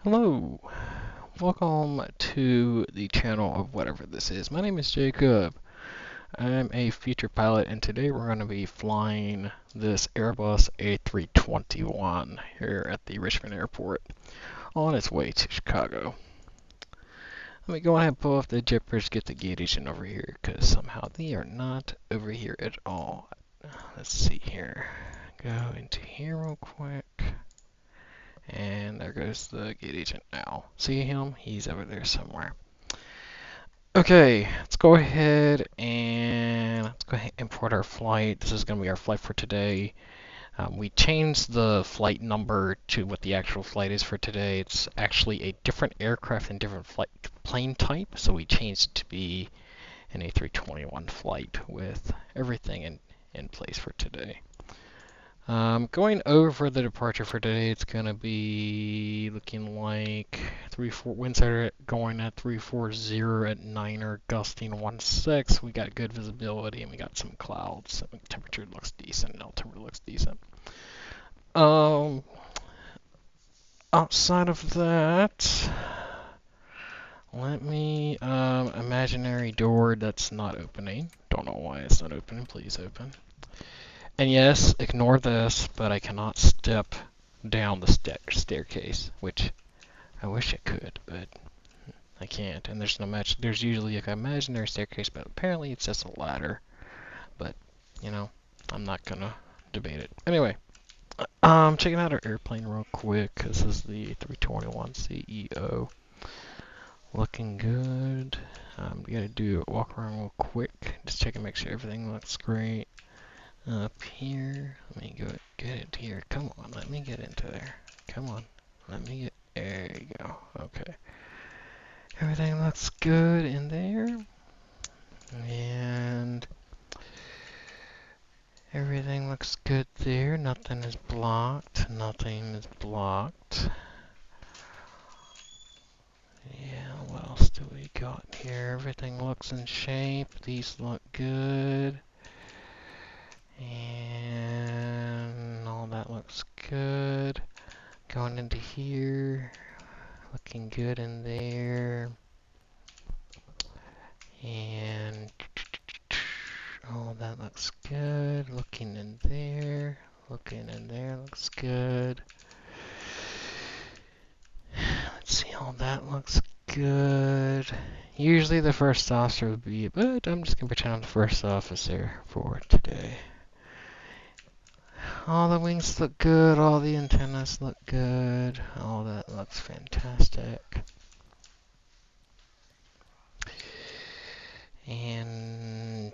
Hello, welcome to the channel of whatever this is. My name is Jacob. I'm a future pilot, and today we're going to be flying this Airbus A321 here at the Richmond airport on its way to Chicago. Let me go ahead and pull off the jippers, get the gate agent over here, because somehow they are not over here at all. Let's see here. Go into here real quick. And there goes the gate agent now. See him? He's over there somewhere. Okay, let's go ahead and import our flight. This is going to be our flight for today. We changed the flight number to what the actual flight is for today. It's actually a different aircraft and different plane type, so we changed it to be an A321 flight with everything in place for today. Going over the departure for today, it's going to be looking like winds are going at 340 at 9er, gusting 16. We got good visibility and we got some clouds. Temperature looks decent, altimeter looks decent. Outside of that, let me, imaginary door that's not opening. Don't know why it's not opening. Please open. And yes, ignore this, but I cannot step down the staircase, which I wish I could, but I can't. And there's no match. There's usually like an imaginary staircase, but apparently it's just a ladder. But you know, I'm not gonna debate it. Anyway, checking out our airplane real quick. This is the 321 CEO. Looking good. We gotta do a walk around real quick. Just check and make sure everything looks great. Up here, let me go get it here. Come on, let me get into there. Come on, let me get. There you go. Okay. Everything looks good in there. And everything looks good there. Nothing is blocked. Nothing is blocked. Yeah, what else do we got here? Everything looks in shape. These look good. And all that looks good. Going into here, looking good in there. And all that looks good. Looking in there, looks good. Let's see, all that looks good. Usually the first officer would be, but I'm just gonna pretend I'm the first officer for today. All the wings look good, all the antennas look good, all that looks fantastic. And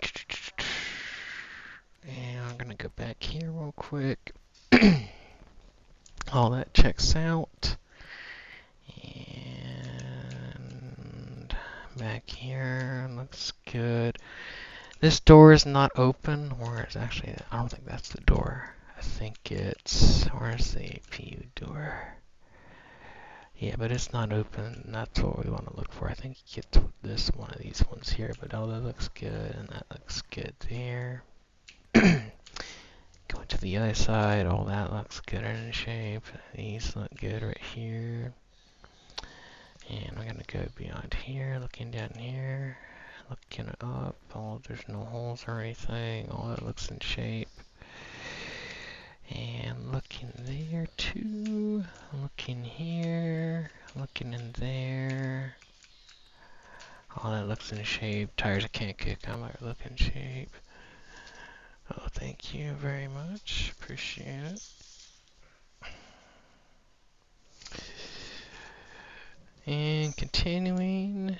I'm gonna go back here real quick. All that checks out. And back here looks good. This door is not open, or it's actually, I don't think that's the door. I think it's, where's the APU door? Yeah, but it's not open. That's what we want to look for. I think you get to this one of these ones here, but all that looks good, and that looks good there. Going to the other side, all that looks good and in shape. These look good right here. And I'm gonna go beyond here, looking down here, looking up. Oh, there's no holes or anything. All that looks in shape. And looking there too. Looking here. Looking in there. All that looks in shape. Tires I can't kick. I might look in shape. Oh, thank you very much. Appreciate it. And continuing.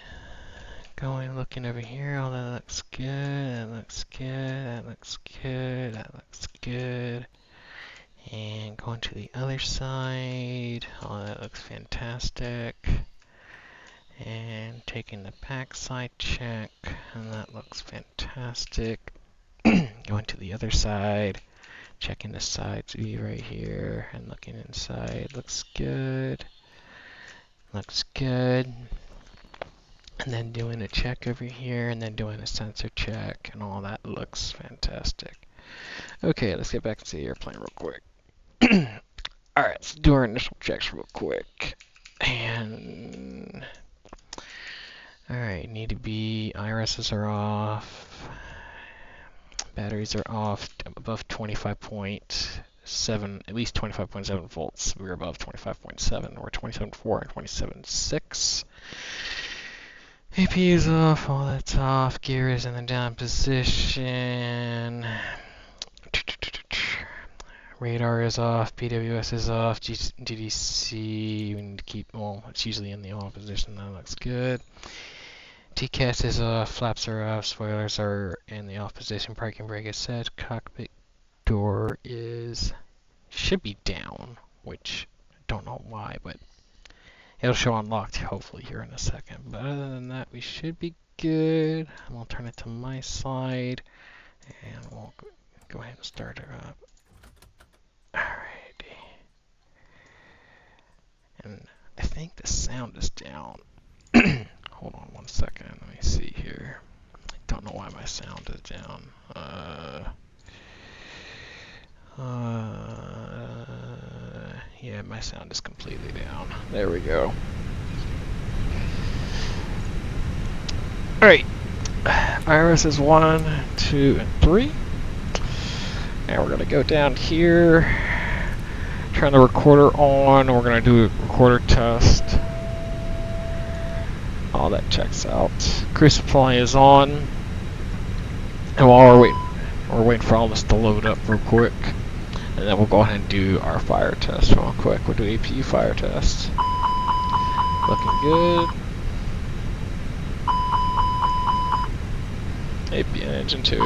Going, looking over here. All that looks good. That looks good. That looks good. That looks good. And going to the other side. Oh, that looks fantastic. And taking the back side check. And that looks fantastic. Going to the other side. Checking the sides view right here. And looking inside. Looks good. Looks good. And then doing a check over here. And then doing a sensor check. And all that looks fantastic. Okay, let's get back to the airplane real quick. Alright, let's do our initial checks real quick. And alright, need to be, IRSs are off, batteries are off, above 25.7, at least 25.7 volts. We're above 25.7, or 27.4 and 27.6. APU's off, all that's off, gear is in the down position. Radar is off, PWS is off, GDC, we need to keep, well, it's usually in the on position, that looks good. TCAS is off, flaps are off, spoilers are in the off position, parking brake is set, cockpit door should be down, which I don't know why, but it'll show unlocked hopefully here in a second. But other than that, we should be good. I'm going to turn it to my side, and we'll go ahead and start her up. Alrighty. And I think the sound is down. Hold on one second. Let me see here. I don't know why my sound is down. Yeah, my sound is completely down. There we go. Alright. Iris is 1, 2, and 3. And we're going to go down here. Turn the recorder on. We're going to do a recorder test. All that checks out. Crew supply is on. And while we're waiting for all this to load up real quick. And then we'll go ahead and do our fire test real quick. We'll do APU fire test. Looking good. APU engine 2.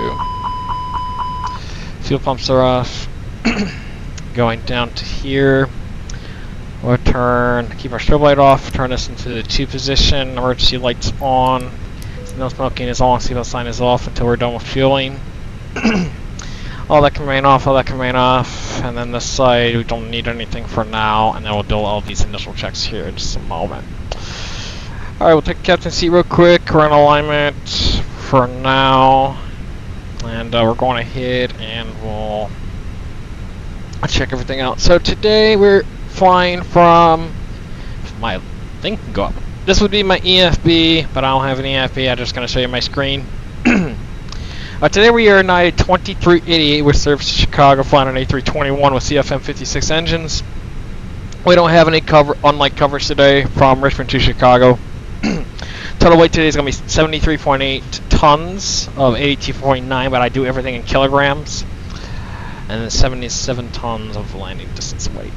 Fuel pumps are off. Going down to here. We'll keep our strobe light off, turn this into the 2 position, emergency lights on, no smoking is on, seatbelt sign is off until we're done with fueling. All that can remain off, all that can remain off, and then this side we don't need anything for now, and then we'll do all these initial checks here in just a moment. Alright, we'll take the captain's seat real quick, we're in alignment for now, and we're going ahead and we'll check everything out. So today we're flying from, my thing can go up. This would be my EFB, but I don't have an EFB. I'm just going to show you my screen. Today we are United 2388 with service to Chicago, flying an A321 with CFM 56 engines. We don't have any unlike coverage today from Richmond to Chicago. Total weight today is going to be 73.8 tons of 82.9, but I do everything in kilograms. And then 77 tons of landing distance weight.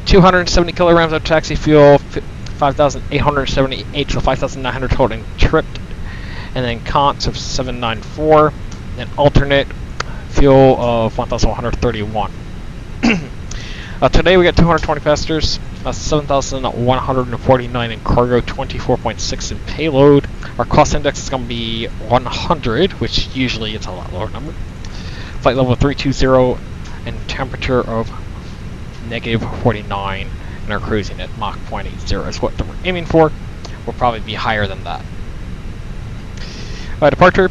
270 kilograms of taxi fuel, 5,878, so 5,900 total in tripped, and then cons of 794, and alternate fuel of 1,131. Today we got 220 passengers, 7,149 in cargo, 24.6 in payload. Our cost index is going to be 100, which usually it's a lot lower number. Flight level 320 and temperature of -49, and are cruising at Mach 0.80 is what we're aiming for. We'll probably be higher than that. Departure,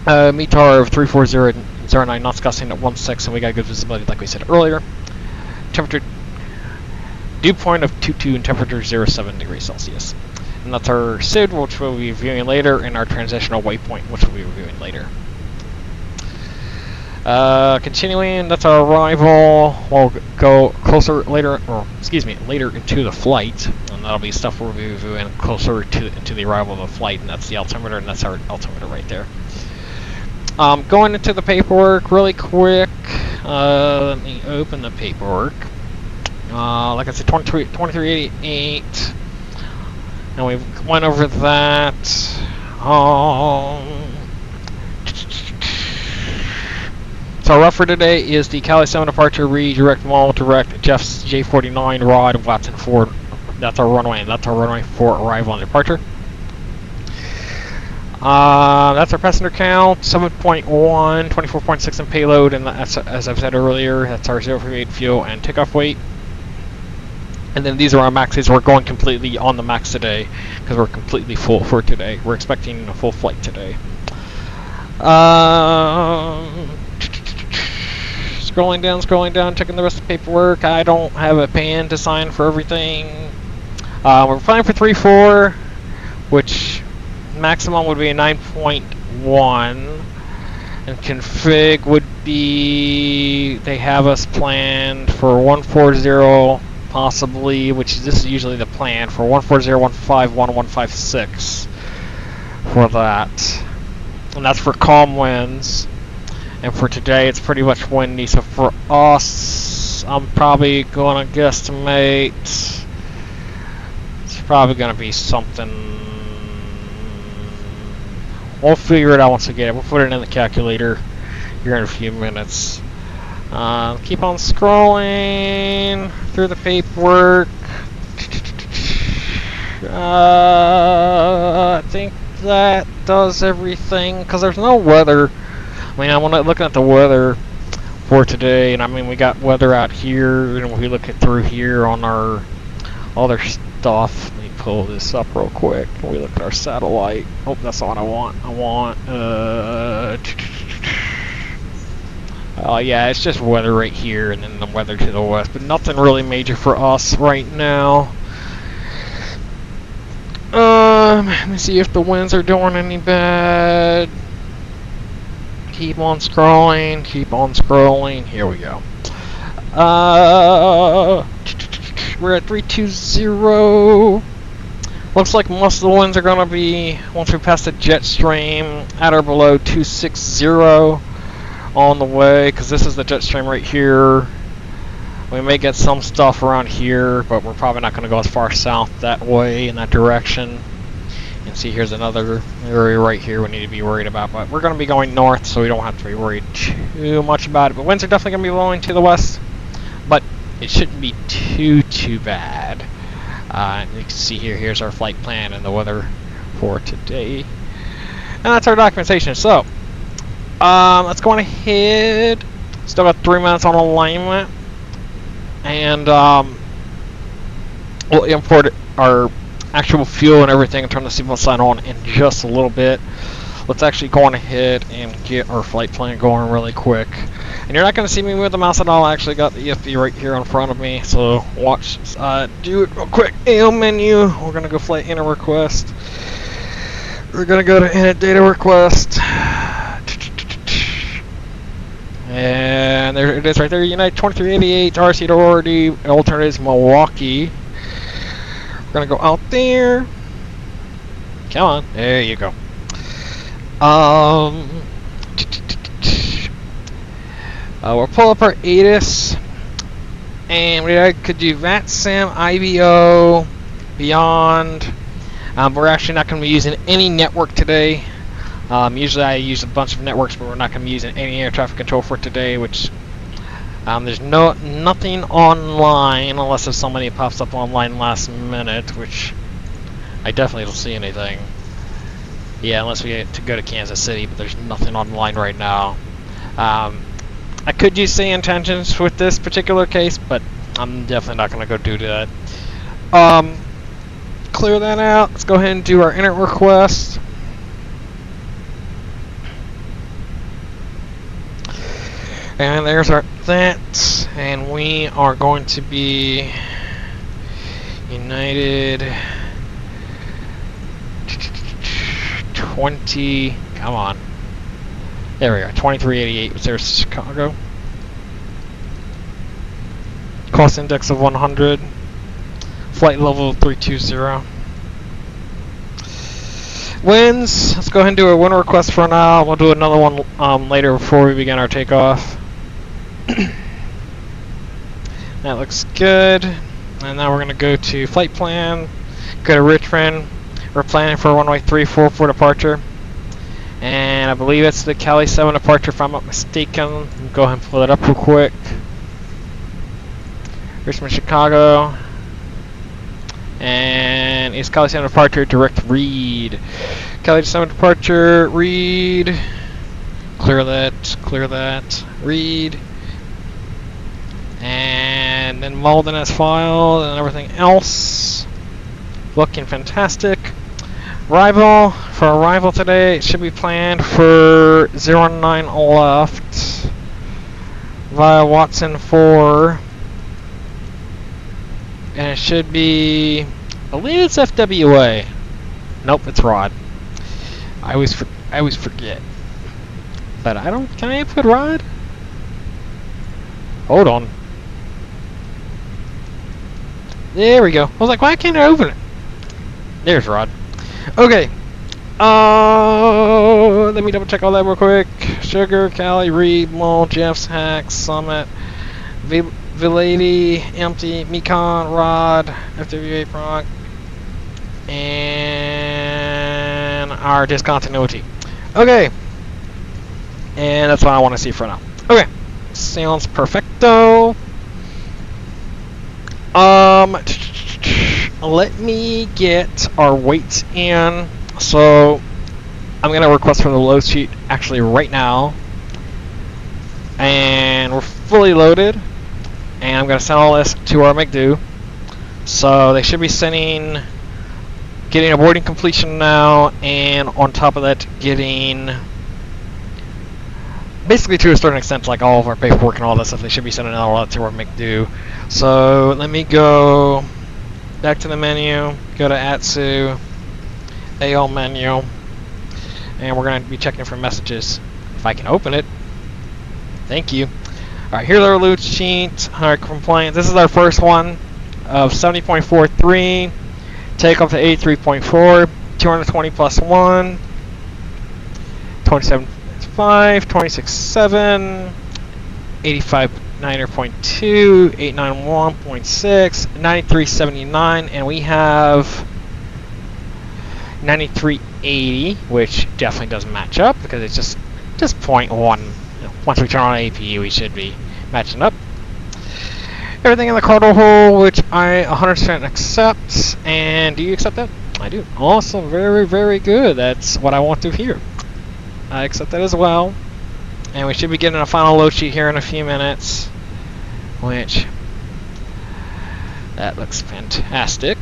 METAR of 34009 knots, gusting at 16, and we got good visibility like we said earlier. Temperature, dew point of 22 and temperature 07 degrees Celsius. And that's our SID, which we'll be reviewing later, and our transitional waypoint, which we'll be reviewing later. Continuing, that's our arrival. We'll go closer later, later into the flight, and that'll be stuff we'll be reviewing closer into the arrival of the flight, and that's the altimeter, and that's our altimeter right there. Going into the paperwork really quick. Let me open the paperwork. Like I said, 2388, and we went over that. So our route for today is the Cali 7 departure, READE, direct Mall, direct GEFFS J49, ROD, Watson 4. That's our runway, and that's our runway for arrival and departure. That's our passenger count, 7.1, 24.6 in payload, and that's, as I've said earlier, that's our 038 fuel and takeoff weight. And then these are our maxes. We're going completely on the max today because we're completely full for today. We're expecting a full flight today. Scrolling down, checking the rest of the paperwork. I don't have a pan to sign for everything. We're flying for 3-4, which maximum would be a 9.1. And config would be, they have us planned for 140 possibly, which this is usually the plan for 140.151.156 for that. And that's for calm winds. And for today, it's pretty much windy. So for us, I'm probably going to guesstimate it's probably going to be something. We'll figure it out once we get it. We'll put it in the calculator here in a few minutes. Keep on scrolling through the paperwork. I think that does everything because there's no weather. I mean, I'm looking at the weather for today, and I mean, we got weather out here, and if we look at through here on our other stuff. Let me pull this up real quick. We look at our satellite. Oh, that's not what I want. Yeah, it's just weather right here, and then the weather to the west, but nothing really major for us right now. Let me see if the winds are doing any bad. Keep on scrolling. Keep on scrolling. Here we go. We're at 320. Looks like most of the winds are going to be, once we pass the jet stream, at or below 260 on the way, because this is the jet stream right here. We may get some stuff around here, but we're probably not going to go as far south that way, in that direction. And see, here's another area right here we need to be worried about, but we're going to be going north, so we don't have to be worried too much about it. But winds are definitely going to be blowing to the west, but it shouldn't be too bad. You can see here's our flight plan and the weather for today. And that's our documentation. So, let's go on ahead. Still got 3 minutes on alignment. And we'll import our actual fuel and everything and turn the seatbelt sign on in just a little bit. Let's actually go on ahead and get our flight plan going really quick. And you're not going to see me move the mouse at all. I actually got the EFB right here in front of me, so watch. Do it real quick. AL menu. We're going to go flight inner request. We're going to go to init data request. And there it is right there. United 2388, RC to ORD, alternatives Milwaukee. We're going to go out there. Come on. There you go. We'll pull up our ATIS, and we could do VATSIM, IBO, Beyond. We're actually not going to be using any network today. Usually I use a bunch of networks, but we're not going to be using any air traffic control for today, which there's nothing online unless if somebody pops up online last minute, which I definitely don't see anything. Yeah, unless we get to go to Kansas City, but there's nothing online right now. I could use say intentions with this particular case, but I'm definitely not going to go do that. Clear that out. Let's go ahead and do our init request. And there's our that, and we are going to be United 20. Come on. There we are. 2388. There's Chicago. Cost index of 100. Flight level 320. Winds. Let's go ahead and do a wind request for now. We'll do another one later before we begin our takeoff. That looks good. And now we're going to go to flight plan. Go to Richmond. We're planning for runway 34 for departure. And I believe it's the Cali 7 departure if I'm not mistaken. Go ahead and pull it up real quick. Richmond, Chicago. And it's Cali 7 departure, direct READE. Cali 7 departure, READE. Clear that, READE. And then Malden as filed and everything else. Looking fantastic. Arrival, for arrival today, it should be planned for 09 left via Watson 4. And it should be I believe it's FWA. Nope, it's ROD. I always forget. But I don't. Can I input ROD? Hold on. There we go. I was like, why can't I open it? There's ROD. Okay. Let me double check all that real quick. Sugar, Cali, READE, Mall, GEFFS, Hacks, Summit, Velady, Empty, Mecon, ROD, FWA Proc, and our discontinuity. Okay. And that's what I want to see for now. Okay. Sounds perfecto. Let me get our weights in. So I'm gonna request for the load sheet actually right now, and we're fully loaded. And I'm gonna send all this to our McDo. So they should be getting a boarding completion now, and on top of that, getting basically to a certain extent, like all of our paperwork and all that stuff. They should be sending all that to our McDo. So let me go back to the menu, go to ATSU, AL menu, and we're going to be checking for messages. If I can open it. Thank you. Alright, here's our load sheet. Alright, compliance. This is our first one of 70.43. Takeoff to 83.4. 220 plus 1. 27.5. 26.7. 85.9.2. 891.6. 93.79. And we have 93.80, which definitely doesn't match up because it's just 0.1. Once we turn on APU, we should be matching up. Everything in the cargo hole, which I 100% accept. And do you accept that? I do. Awesome. Very, very good. That's what I want to hear. I accept that as well. And we should be getting a final load sheet here in a few minutes, which that looks fantastic.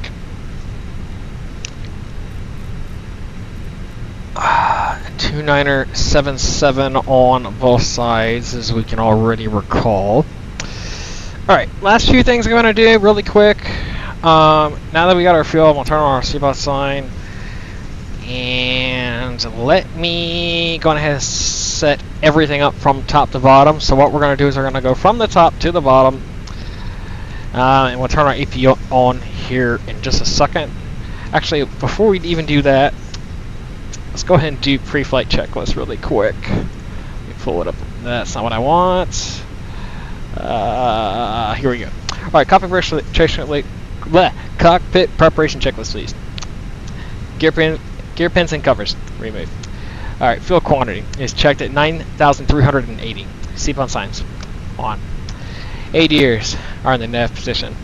2977 on both sides, as we can already recall. Alright, last few things I'm going to do really quick. Now that we got our fuel, I'm going to turn on our seatbelt sign. And let me go ahead and set everything up from top to bottom. So what we're going to do is we're going to go from the top to the bottom. And we'll turn our APU on here in just a second. Actually, before we even do that, let's go ahead and do pre-flight checklist really quick. Let me pull it up. That's not what I want. Here we go. Alright, cockpit preparation checklist, please. Gear pins and covers, remove. Alright, fuel quantity is checked at 9,380. Seatbelt signs, on. ADIRs are in the nav position.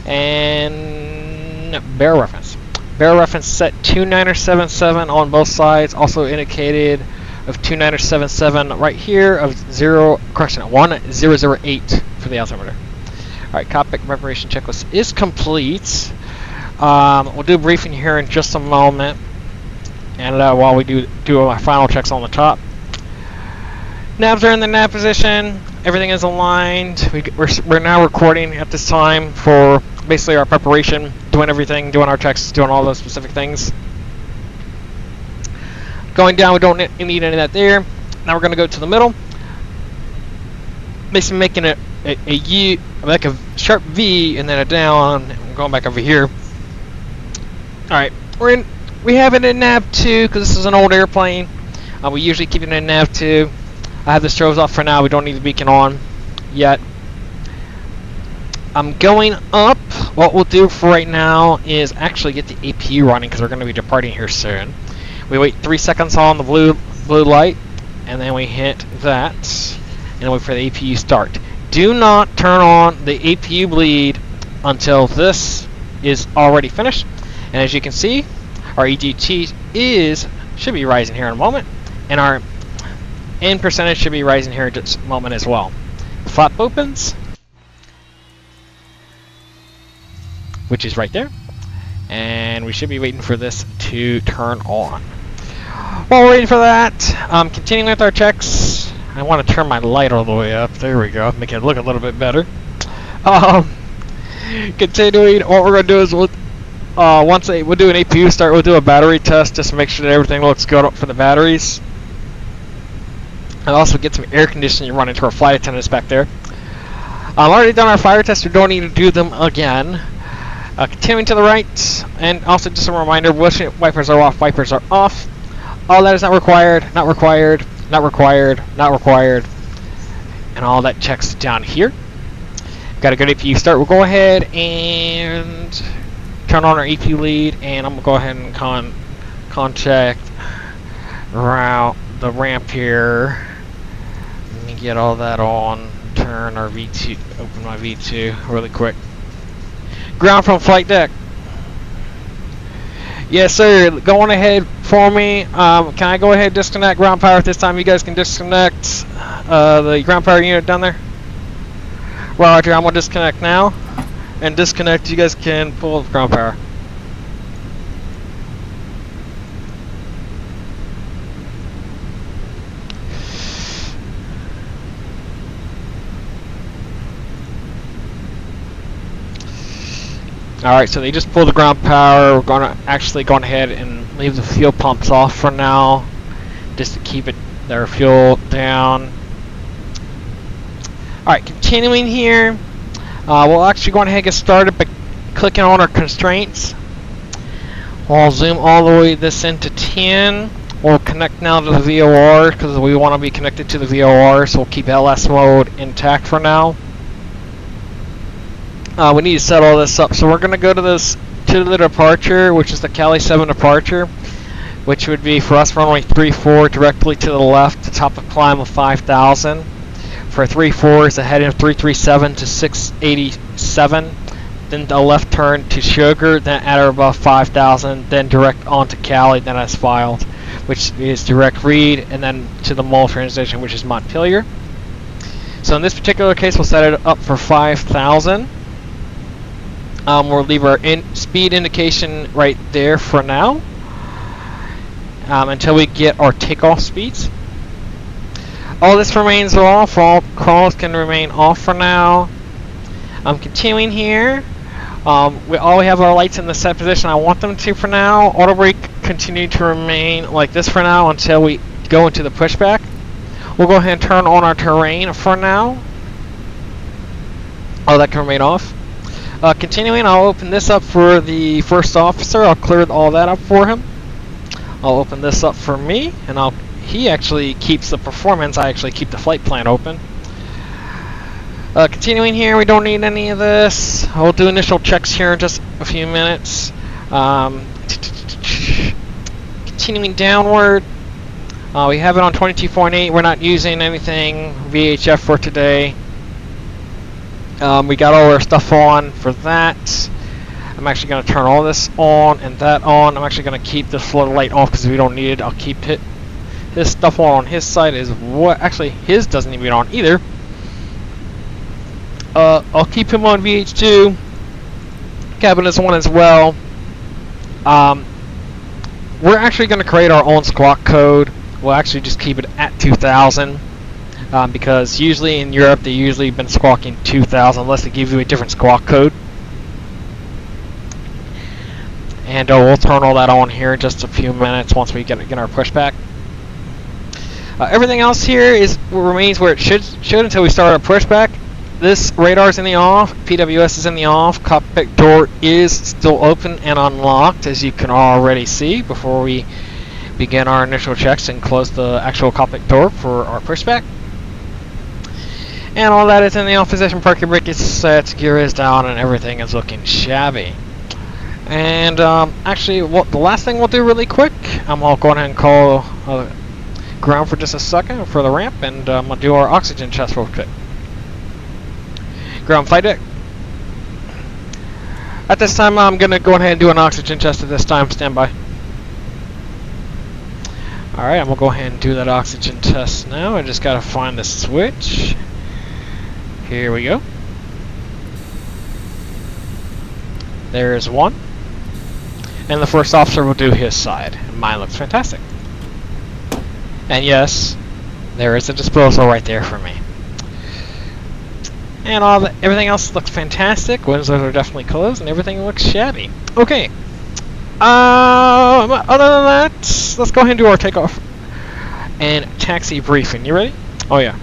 And barrel reference. Barrel reference set 2977 on both sides, also indicated of 2977 right here of 1008 for the altimeter. Alright, cockpit preparation checklist is complete. We'll do a briefing here in just a moment, and while we do our final checks on the top. Navs are in the nav position. Everything is aligned. We're now recording at this time for basically our preparation, doing everything, doing our checks, doing all those specific things. Going down, we don't need any of that there. Now we're going to go to the middle. Basically making a U, like a sharp V, and then a down. And we're going back over here. Alright, we have it in nav 2 because this is an old airplane. We usually keep it in nav 2. I have the strobes off for now. We don't need the beacon on yet. I'm going up. What we'll do for right now is actually get the APU running because we're going to be departing here soon. We wait 3 seconds on the blue light, and then we hit that, and wait for the APU start. Do not turn on the APU bleed until this is already finished. And as you can see, our EGT should be rising here in a moment, and our N percentage should be rising here in just a moment as well. The flap opens, which is right there, and we should be waiting for this to turn on. While we're waiting for that, continuing with our checks, I want to turn my light all the way up. There we go, make it look a little bit better. Continuing, what we're going to do is we'll do an APU start, we'll do a battery test just to make sure that everything looks good for the batteries. And also get some air conditioning running to our flight attendants back there. I've already done our fire tests, we don't need to do them again. Continuing to the right, and also just a reminder, windshield wipers are off, wipers are off. All that is not required, not required, not required, not required. And all that checks down here. Got a good APU start. We'll go ahead and turn on our APU lead, and I'm going to go ahead and contact the ramp here. Let me get all that on. Turn our V2, open my V2 really quick. Ground from flight deck. Yes, sir. Go on ahead for me. Can I go ahead and disconnect ground power at this time? You guys can disconnect the ground power unit down there. Roger. I'm going to disconnect now. And disconnect. You guys can pull the ground power. Alright, so they just pulled the ground power. We're going to actually go ahead and leave the fuel pumps off for now, just to keep their fuel down. Alright, continuing here. We'll actually go ahead and get started by clicking on our constraints. We'll zoom all the way this into 10. We'll connect now to the VOR because we want to be connected to the VOR, so we'll keep LS mode intact for now. We need to set all this up, so we're going to go to the departure, which is the Cali 7 departure, which would be for us runway 34 directly to the left, the top of climb of 5,000. For 34 is a heading of 337 to 687, then the left turn to Sugar, then at or above 5,000, then direct onto Cali, then as filed, which is direct READE, and then to the mole transition, which is Montpelier. So in this particular case, we'll set it up for 5,000. We'll leave our speed indication right there for now until we get our takeoff speeds. All this remains off. All crawls can remain off for now. I'm continuing here. We have our lights in the set position I want them to for now. Auto brake continue to remain like this for now until we go into the pushback. We'll go ahead and turn on our terrain for now. All that can remain off. Continuing, I'll open this up for the first officer. I'll clear all that up for him. I'll open this up for me, and he actually keeps the performance. I actually keep the flight plan open. Continuing here, we don't need any of this. I'll do initial checks here in just a few minutes. Continuing downward, we have it on 22.8. We're not using anything VHF for today. We got all our stuff on for that. I'm actually going to turn all this on and that on. I'm actually going to keep this floodlight off because we don't need it. I'll keep his stuff on his side is what actually his doesn't even on either. I'll keep him on VH2. Cabin is on as well. We're actually going to create our own squawk code. We'll actually just keep it at 2,000. Because usually in Europe they usually been squawking 2,000 unless they give you a different squawk code. And we'll turn all that on here in just a few minutes once we get our pushback. Everything else here remains where it should until we start our pushback. This radar is in the off, PWS is in the off, cockpit door is still open and unlocked, as you can already see before we begin our initial checks and close the actual cockpit door for our pushback. And all that is in the off position. Parking brake is set, gear is down, and everything is looking shabby. And actually, the last thing we'll do really quick, I'll go ahead and call ground for just a second for the ramp, and we'll do our oxygen test real quick. Ground flight deck. At this time, I'm going to go ahead and do an oxygen test at this time. Stand by. Alright, I'm going to go ahead and do that oxygen test now. I just got to find the switch. Here we go. There's one. And the first officer will do his side. Mine looks fantastic. And yes, there is a disposal right there for me. And everything else looks fantastic. Windows are definitely closed and everything looks shabby. Okay, Other than that, let's go ahead and do our takeoff and taxi briefing. You ready? Oh yeah.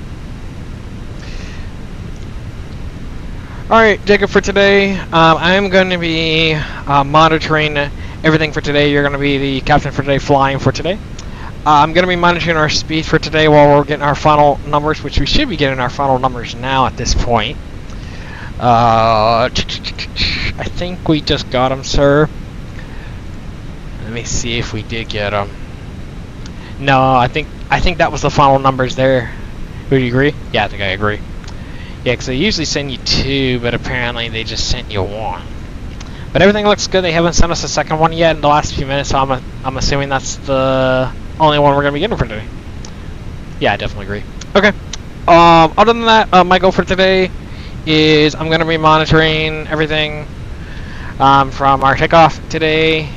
Alright, Jacob, for today, I'm going to be monitoring everything for today. You're going to be the captain for today, flying for today. I'm going to be monitoring our speed for today while we're getting our final numbers, which we should be getting our final numbers now at this point. I think we just got them, sir. Let me see if we did get them. No, I think that was the final numbers there. Would you agree? Yeah, I think I agree. Yeah, because they usually send you 2, but apparently they just sent you 1. But everything looks good. They haven't sent us a second one yet in the last few minutes, so I'm assuming that's the only one we're going to be getting for today. Yeah, I definitely agree. Okay. Other than that, my goal for today is I'm going to be monitoring everything from our takeoff today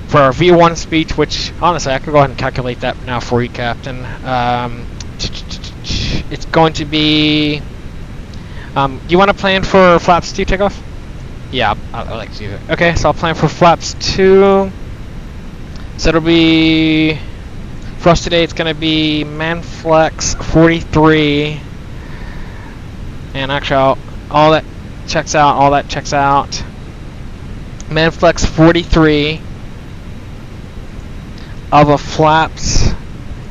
for our V1 speed, which honestly I could go ahead and calculate that now for you, Captain. It's going to be. You want to plan for flaps 2 takeoff? Yeah, I'd like to do that. Okay, so I'll plan for flaps 2. So it'll be, for us today, it's going to be Manflex 43. And actually, all that checks out. All that checks out. Manflex 43 of a flaps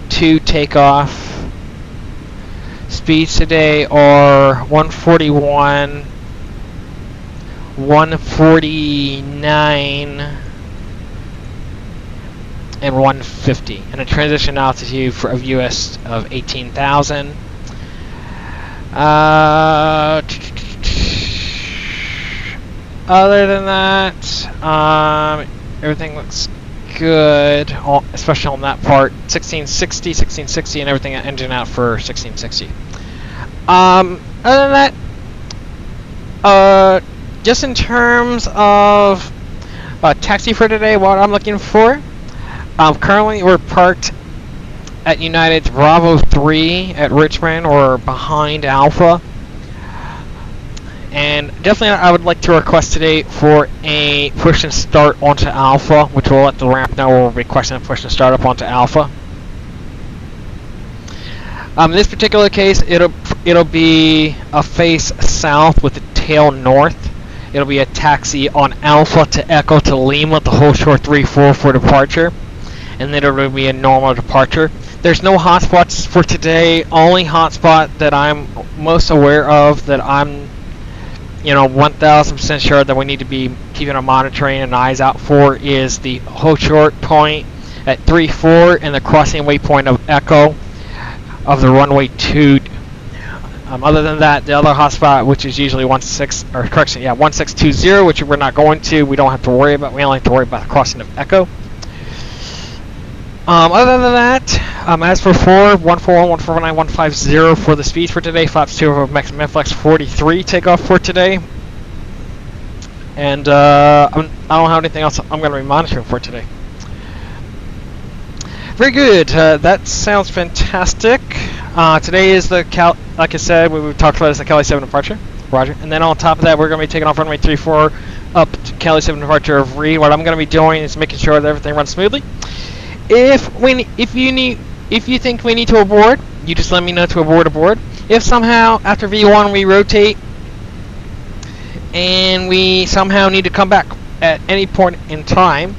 2 takeoff. Speeds today are 141, 149, and 150, and a transition altitude of US of 18,000. Other than that, everything looks good, especially on that part. 1660, and everything engine out for 1660. Other than that, just in terms of taxi for today, what I'm looking for, currently we're parked at United's Bravo 3 at Richmond, or behind Alpha. And definitely I would like to request today for a push and start onto Alpha, which will let the ramp know we're requesting a push and start up onto Alpha. In this particular case, it'll be a face south with a tail north. It'll be a taxi on Alpha to Echo to Lima to hold short 34 for departure, and then it'll be a normal departure. There's no hotspots for today. Only hotspot that I'm most aware of, that I'm 1000% sure that we need to be keeping a monitoring and eyes out for, is the hold short point at 34 and the crossing waypoint of Echo of the runway 2. Other than that, the other hotspot, which is usually 1620, which we're not going to, we don't have to worry about. We only have to worry about the crossing of Echo. Other than that, as for 141, 149, 150 for the speeds for today, flaps 2 of Manflex 43 takeoff for today. And I don't have anything else I'm going to be monitoring for today. Very good. That sounds fantastic. Today is the like I said, we talked about, is the Cali 7 departure. Roger. And then on top of that, we're going to be taking off runway 34 up to Cali 7 departure of READE. What I'm going to be doing is making sure that everything runs smoothly. If you think we need to abort, you just let me know to abort. If somehow after V1 we rotate and we somehow need to come back at any point in time,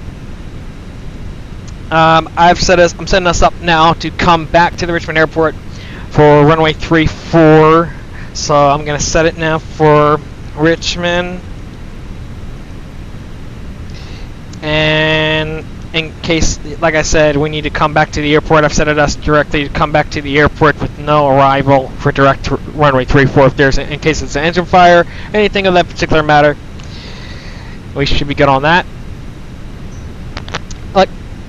I'm setting us up now to come back to the Richmond airport for runway 34. So I'm going to set it now for Richmond, and in case, like I said, we need to come back to the airport, I've set it us directly to come back to the airport with no arrival for direct runway 34. If there's, in case it's an engine fire, anything of that particular matter, we should be good on that.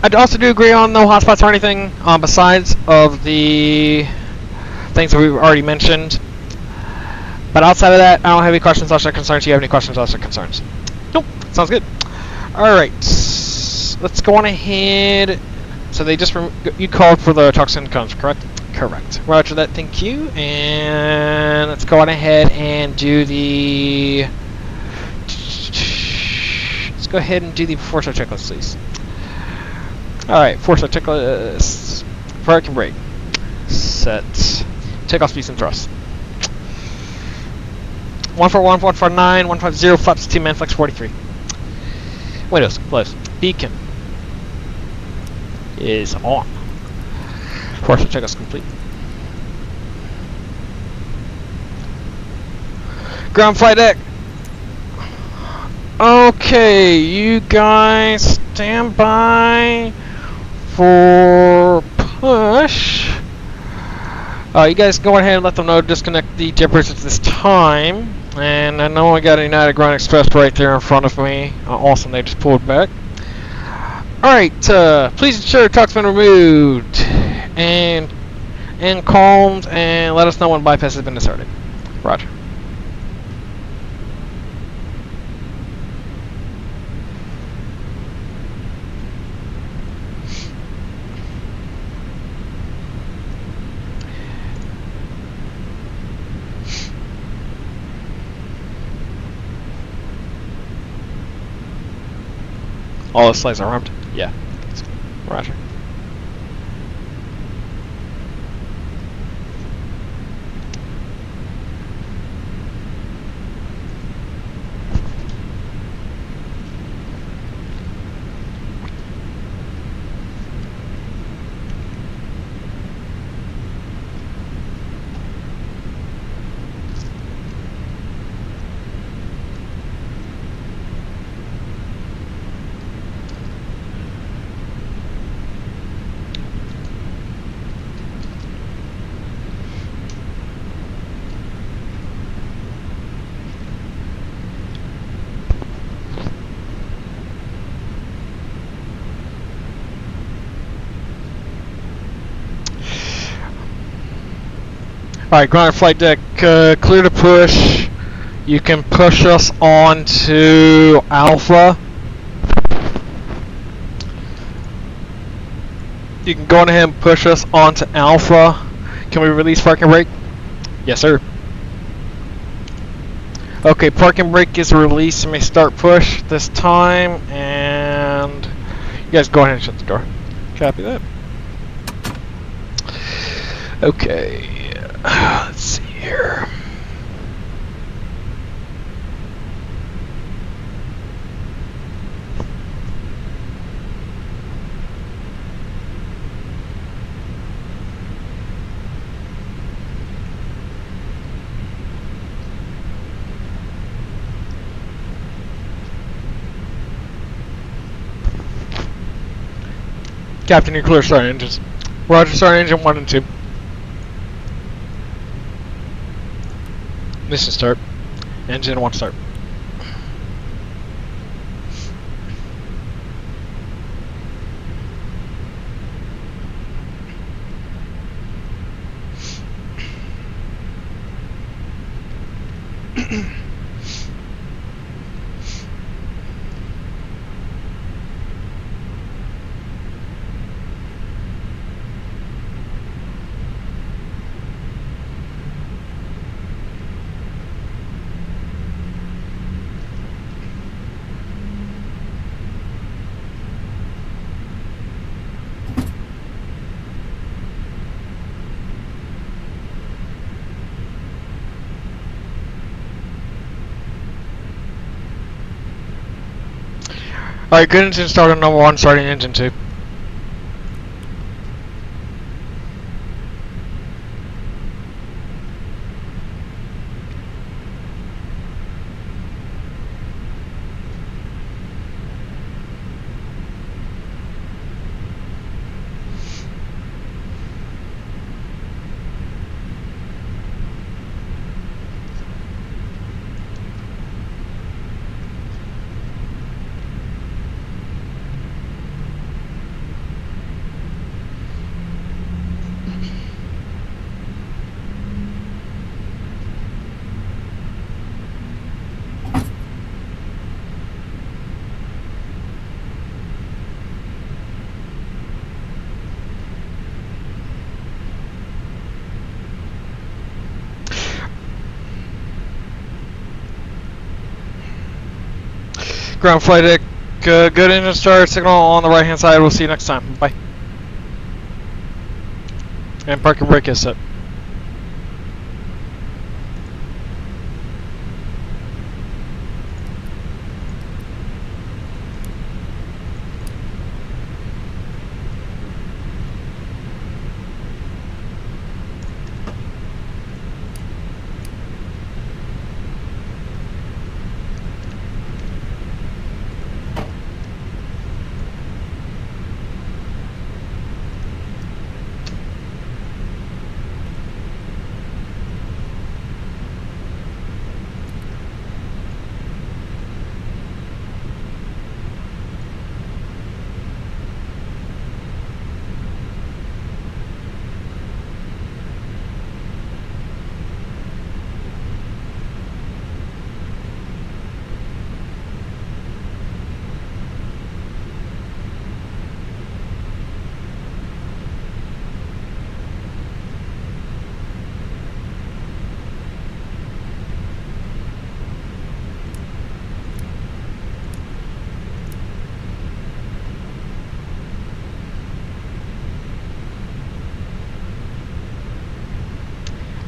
I also do agree on no hotspots or anything besides of the things that we've already mentioned. But outside of that, I don't have any questions or concerns. Do you have any questions or concerns? Nope. Sounds good. Alright. Let's go on ahead. So they just you called for the toxin cones, correct? Correct. Roger that, thank you. And let's go on ahead and do the go ahead and do the force our checklist, please. Alright, force our checklist. Parking brake. Set. Takeoff speed and thrust. 141, 149, 150, flaps 2 man, flex 43. Windows closed. Beacon is on. Force our checklist complete. Ground flight deck. Okay, you guys stand by for push. You guys go ahead and let them know to disconnect the JetBridge at this time. And I know I got a United Ground Express right there in front of me. Awesome, they just pulled back. Alright, please ensure talk's been removed. And calmed, and let us know when bypass has been inserted. Roger. All the slides are armed? Yeah. Roger. Alright, ground flight deck, clear to push. You can push us on to Alpha. You can go ahead and push us onto Alpha. Can we release parking brake? Yes, sir. Okay, parking brake is released. You may start push this time, and you guys go ahead and shut the door. Copy that. Okay, let's see here. Captain, you're clear, start engines. Roger, start engine 1 and 2. Mission start. Engine 1 start. Alright, good engine starter number 1, starting engine 2. Ground flight deck, Good engine start signal on the right hand side. We'll see you next time. Bye. And parking brake is set.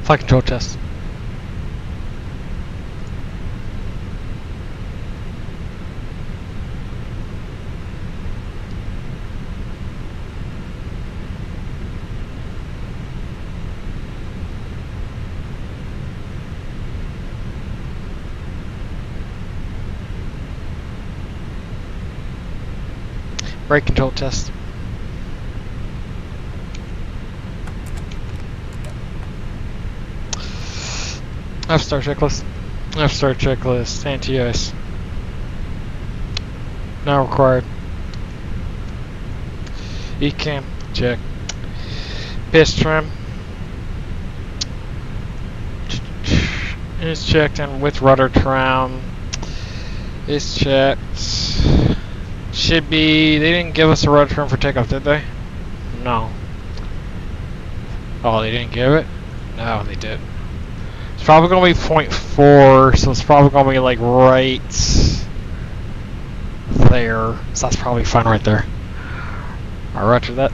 Flight control test. Brake control test. F-star checklist. F-star checklist. Anti-ice. Not required. E-cam. Check. Pitch trim. Is checked, and with rudder trim is checked. Should be. They didn't give us a rudder trim for takeoff, did they? No. Oh, they didn't give it? No, they did. It's probably going to be 0.4, so it's probably going to be like right there. So that's probably fine right there. Alright, after that,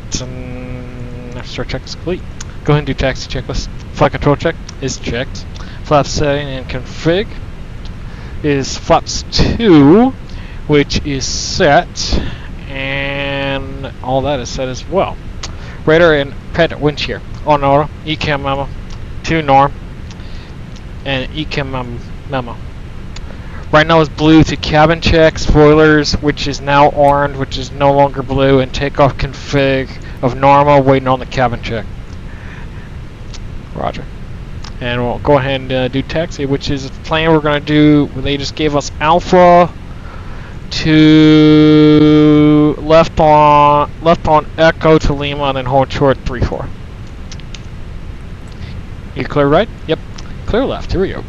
F-star check is complete. Go ahead and do taxi checklist. Flight control check is checked. Flap setting and config is flaps 2, which is set, and all that is set as well. Radar and ped wind shear on auto. ECAM memo to norm, and ECAM memo. Right now is blue to cabin check, spoilers, which is now orange, which is no longer blue, and takeoff config of normal, waiting on the cabin check. Roger. And we'll go ahead and do taxi, which is the plan we're going to do. They just gave us alpha to left on echo to Lima, and then hold short 3-4. You clear right? Yep. Clear left. Here we go.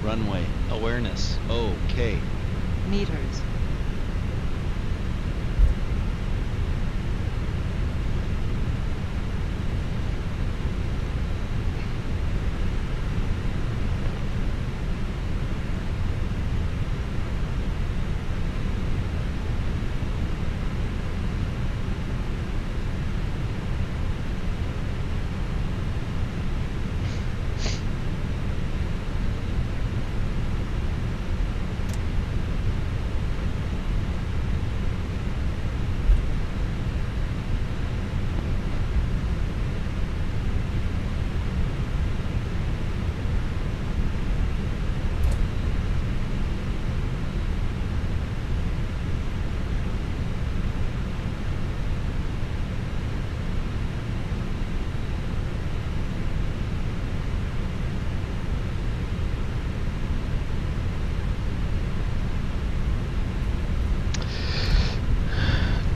Runway awareness. OK. Meters.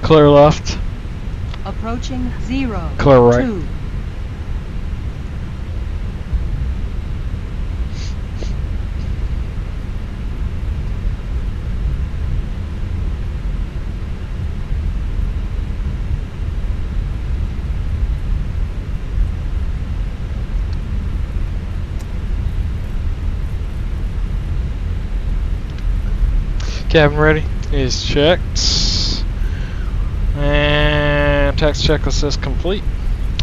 Clear left. Approaching 0, Clear right. 2. Cabin ready is checked. And tax checklist is complete.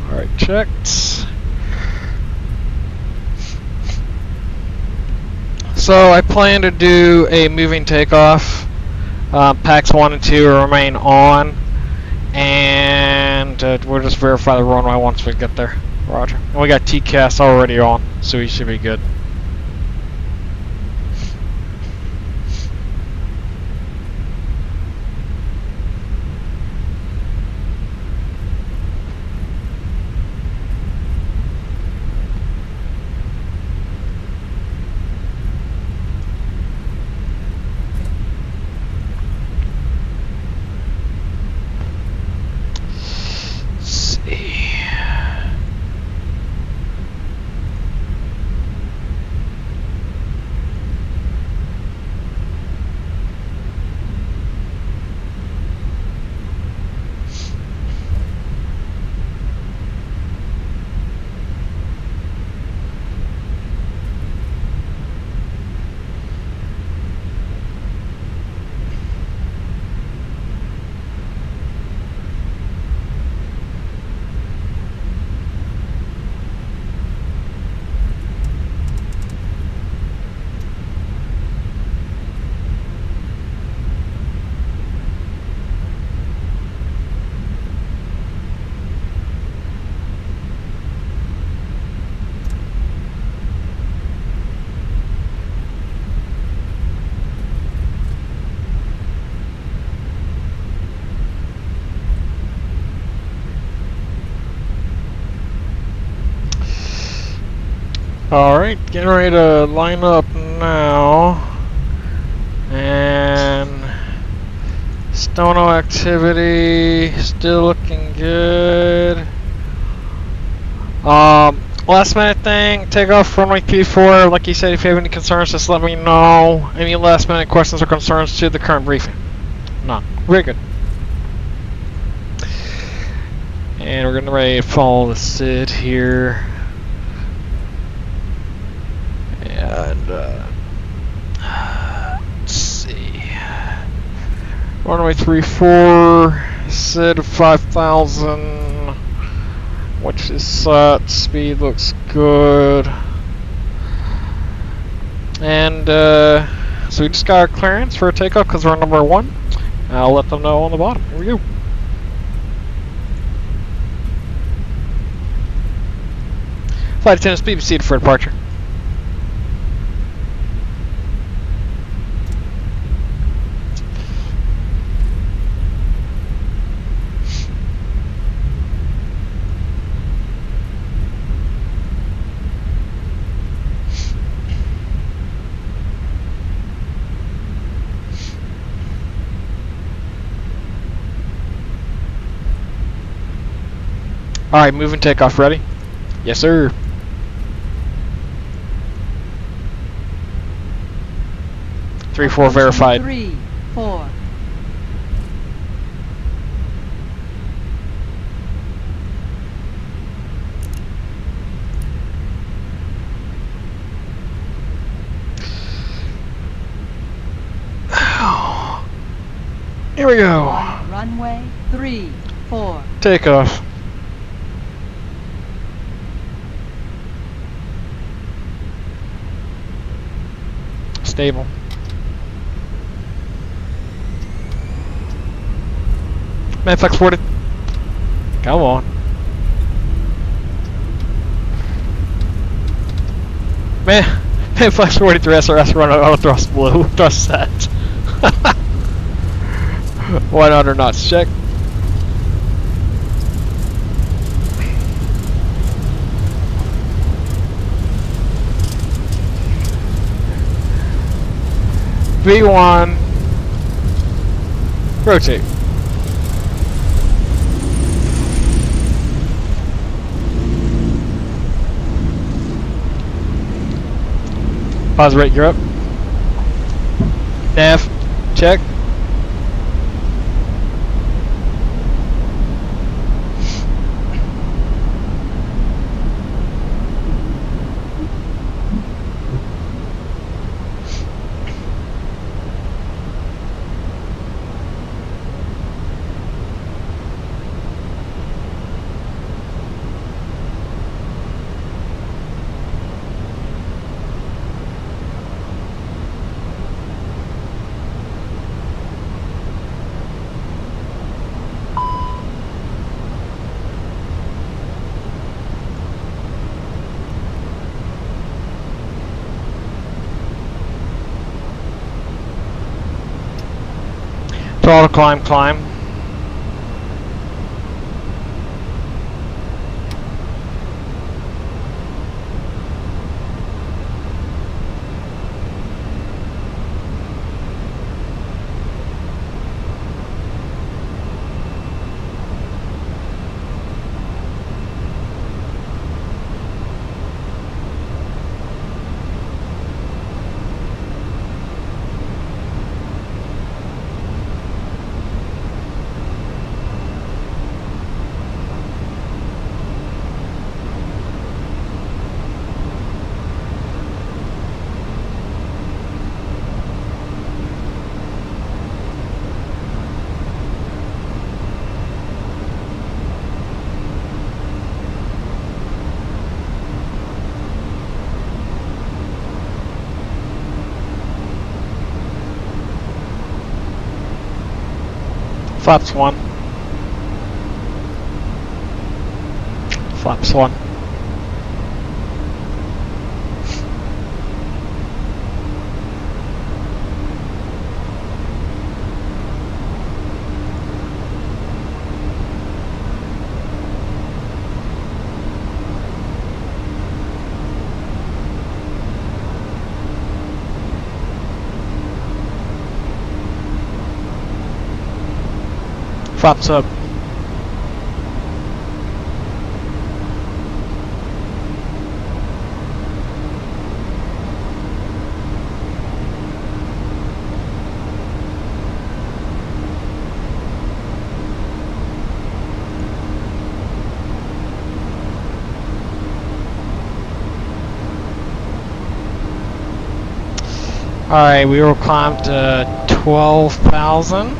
Alright, checked. So I plan to do a moving takeoff. Packs 1 and 2 remain on. And we'll just verify the runway once we get there. Roger. And we got TCAS already on, so we should be good. Alright, getting ready to line up now. And Stono activity still looking good. Last minute thing, takeoff runway 34. Like you said, if you have any concerns, just let me know. Any last minute questions or concerns to the current briefing? None. Very good. And we're getting ready to follow the SID here. And let's see. Runway 34, SID 5000, which is set. Speed looks good. And so we just got our clearance for a takeoff because we're number 1. I'll let them know on the bottom. Here we go. Flight attendant, speed proceed for departure. Alright, moving takeoff, ready? Yes, sir. Three, 4 verified. 3, 4. Here we go. Runway 3, 4. Takeoff. Stable. Manflex 40. Come on. Manflex 43 SRS run auto thrust blue. Thrust set. 100 knots check. V1. Rotate. Pause rate, you're up. Nav, check. Throttle climb, climb. Flaps 1. Flaps 1. Flaps up. Alright, we will climb to 12,000.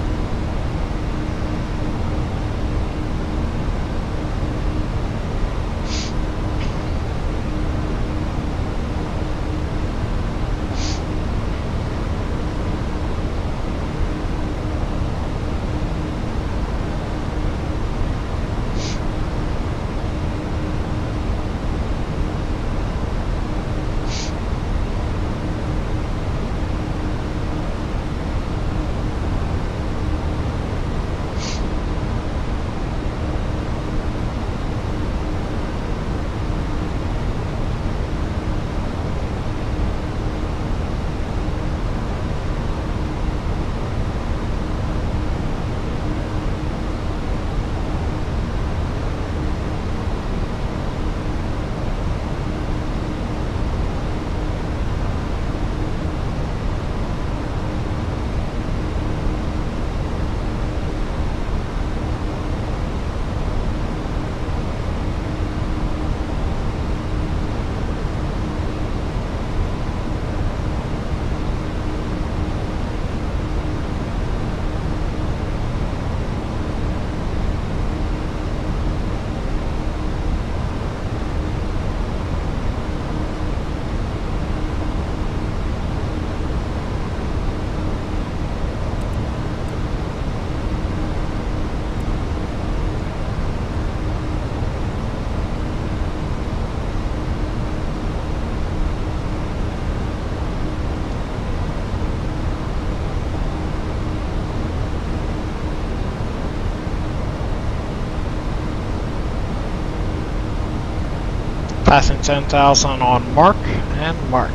Passing 10,000 on mark and mark.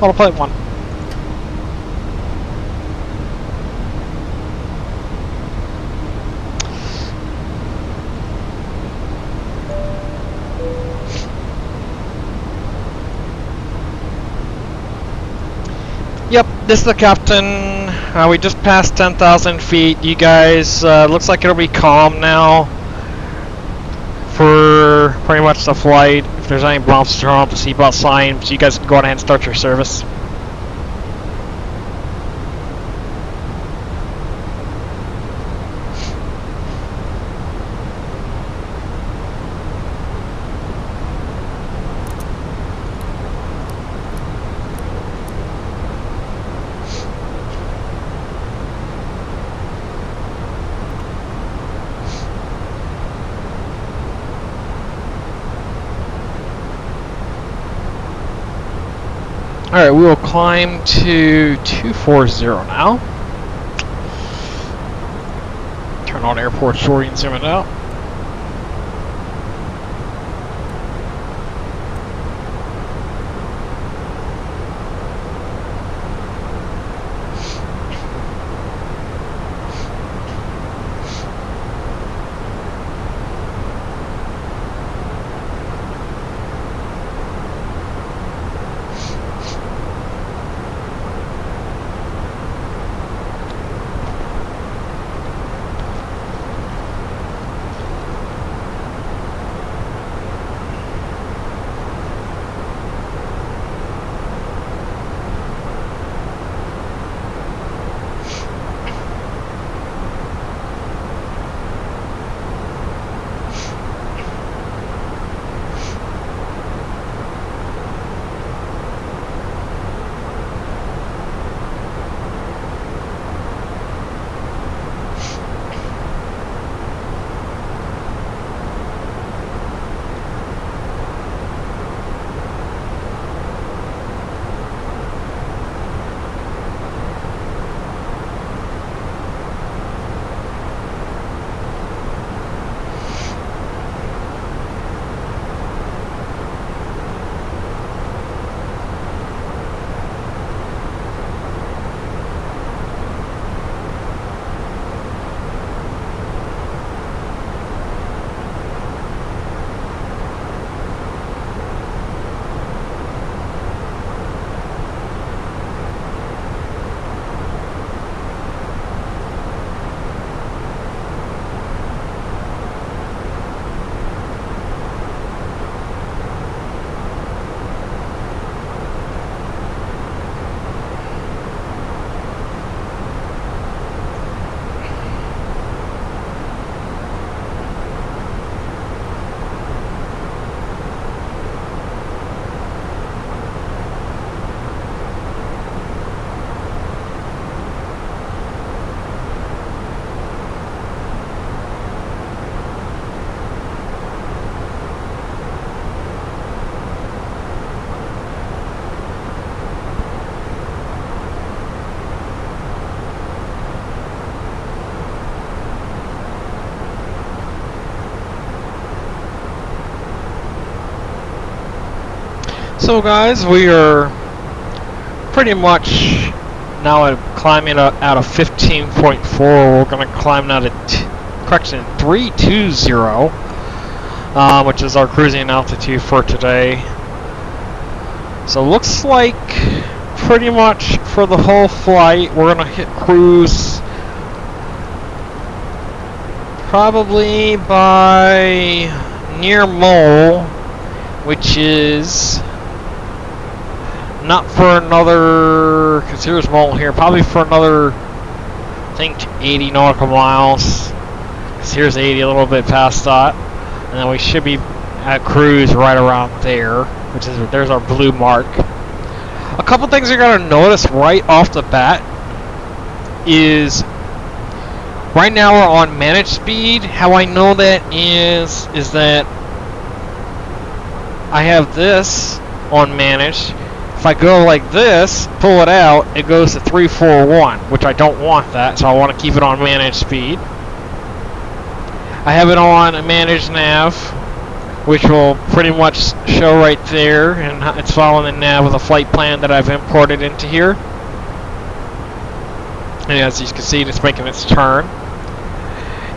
Autoplane 1. This is the captain. We just passed 10,000 feet. You guys, looks like it'll be calm now for pretty much the flight. If there's any bumps, turn off the seatbelt sign, so you guys can go ahead and start your service. Alright, we will climb to 240 now. Turn on airport shorty and zoom it out. So guys, we are pretty much now climbing out of 15.4. We're going to climb now to correction 320, which is our cruising altitude for today. So looks like pretty much for the whole flight we're going to hit cruise probably by near Mole, which is not for another, because here's Mole here, probably for another, I think 80 nautical miles, because here's 80 a little bit past that, and then we should be at cruise right around there, which is, there's our blue mark. A couple things you're going to notice right off the bat is right now we're on managed speed. How I know that is that I have this on managed. If I go like this, pull it out, it goes to 341, which I don't want that, so I want to keep it on managed speed. I have it on a managed nav, which will pretty much show right there, and it's following the nav with a flight plan that I've imported into here. And as you can see, it's making its turn.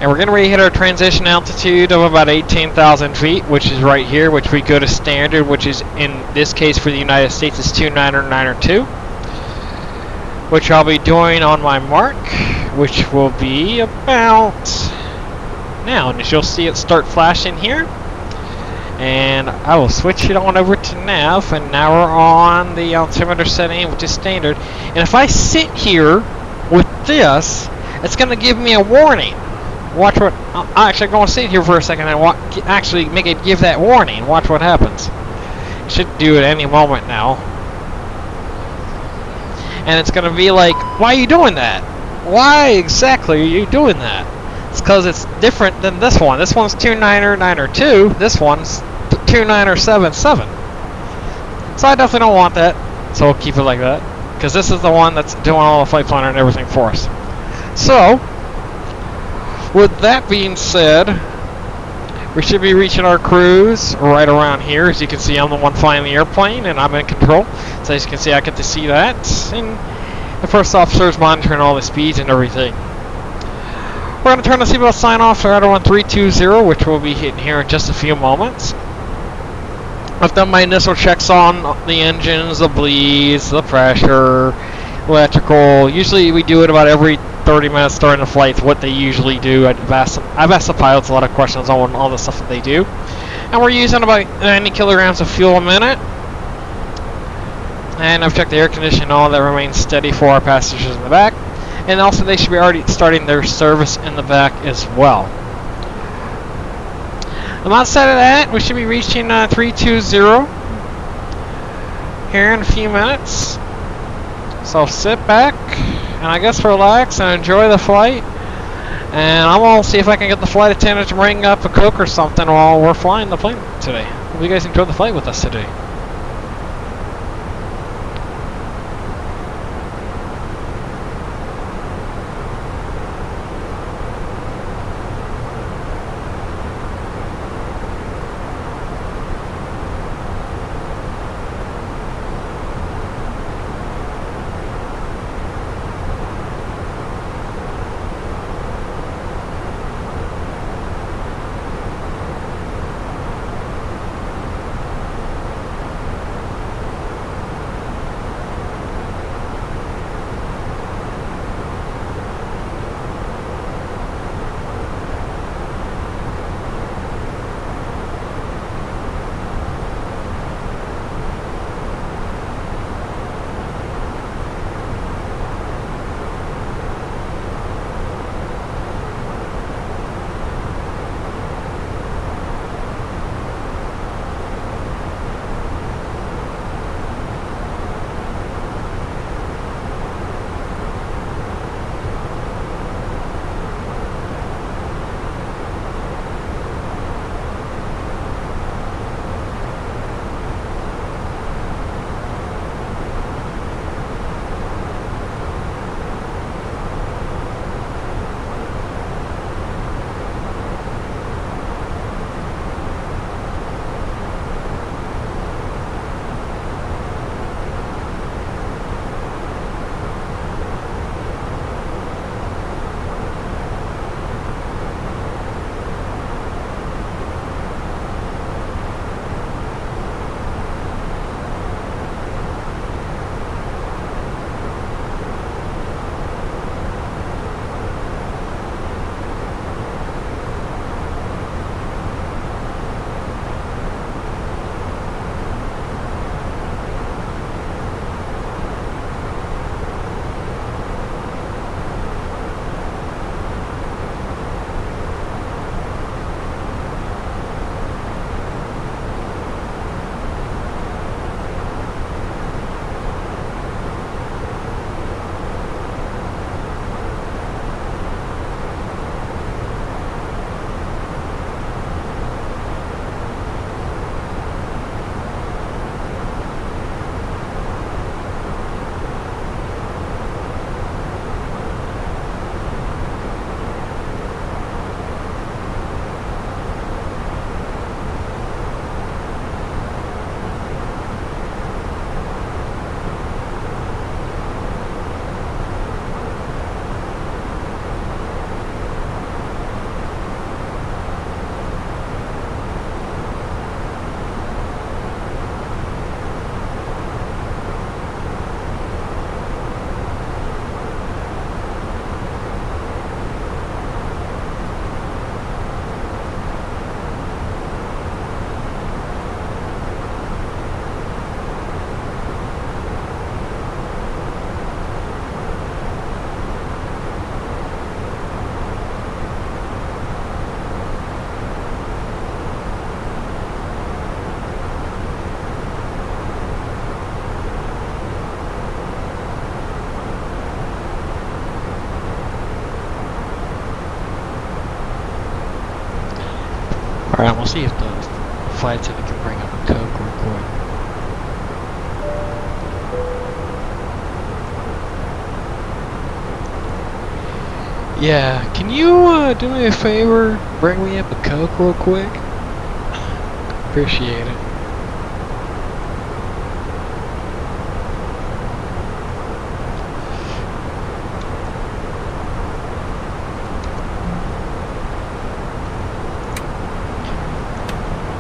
And we're going to hit our transition altitude of about 18,000 feet, which is right here, which we go to standard, which is in this case for the United States is 299 or 2, which I'll be doing on my mark, which will be about now. And as you'll see it start flashing here. And I will switch it on over to nav, and now we're on the altimeter setting, which is standard. And if I sit here with this, it's going to give me a warning. Watch what, I'm actually going to sit here for a second and actually make it give that warning. Watch what happens. It should do it any moment now. And it's going to be like, why are you doing that? Why exactly are you doing that? It's because it's different than this one. This one's 29902. This one's 29077. So I definitely don't want that. So we'll keep it like that. Because this is the one that's doing all the flight planner and everything for us. So, with that being said, we should be reaching our cruise right around here. As you can see, I'm the one flying the airplane and I'm in control. So as you can see, I get to see that. And the first officer is monitoring all the speeds and everything. We're going to turn the seatbelt sign off to Radar 1320, which we'll be hitting here in just a few moments. I've done my initial checks on the engines, the bleeds, the pressure, electrical. Usually we do it about every 30 minutes during the flights, what they usually do. I've asked the pilots a lot of questions on all the stuff that they do. And we're using about 90 kilograms of fuel a minute. And I've checked the air conditioning, all that remains steady for our passengers in the back. And also they should be already starting their service in the back as well. On the outside of that, we should be reaching 320 here in a few minutes. So sit back and I guess relax and enjoy the flight. And I'm going to see if I can get the flight attendant to bring up a Coke or something while we're flying the plane today. Hope you guys enjoyed the flight with us today. Alright, we'll see if the flight attendant can bring up a Coke real quick. Yeah, can you do me a favor? Bring me up a Coke real quick? Appreciate it.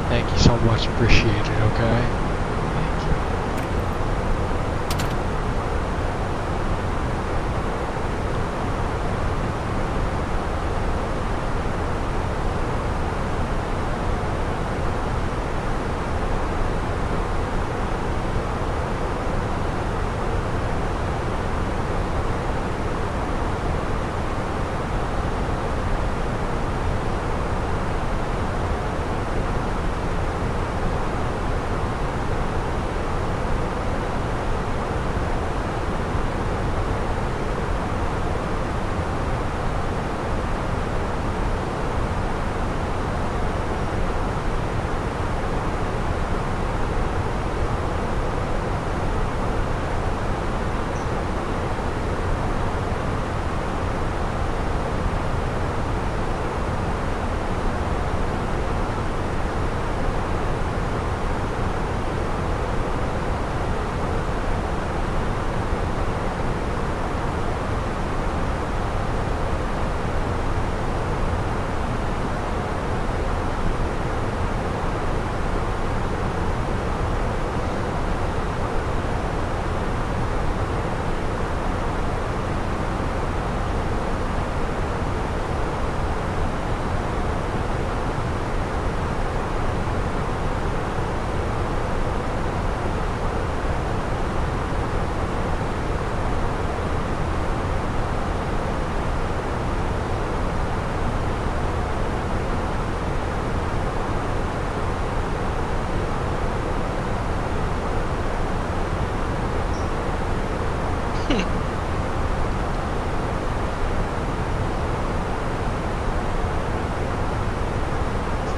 Thank you so much, appreciate it, okay? Thank you.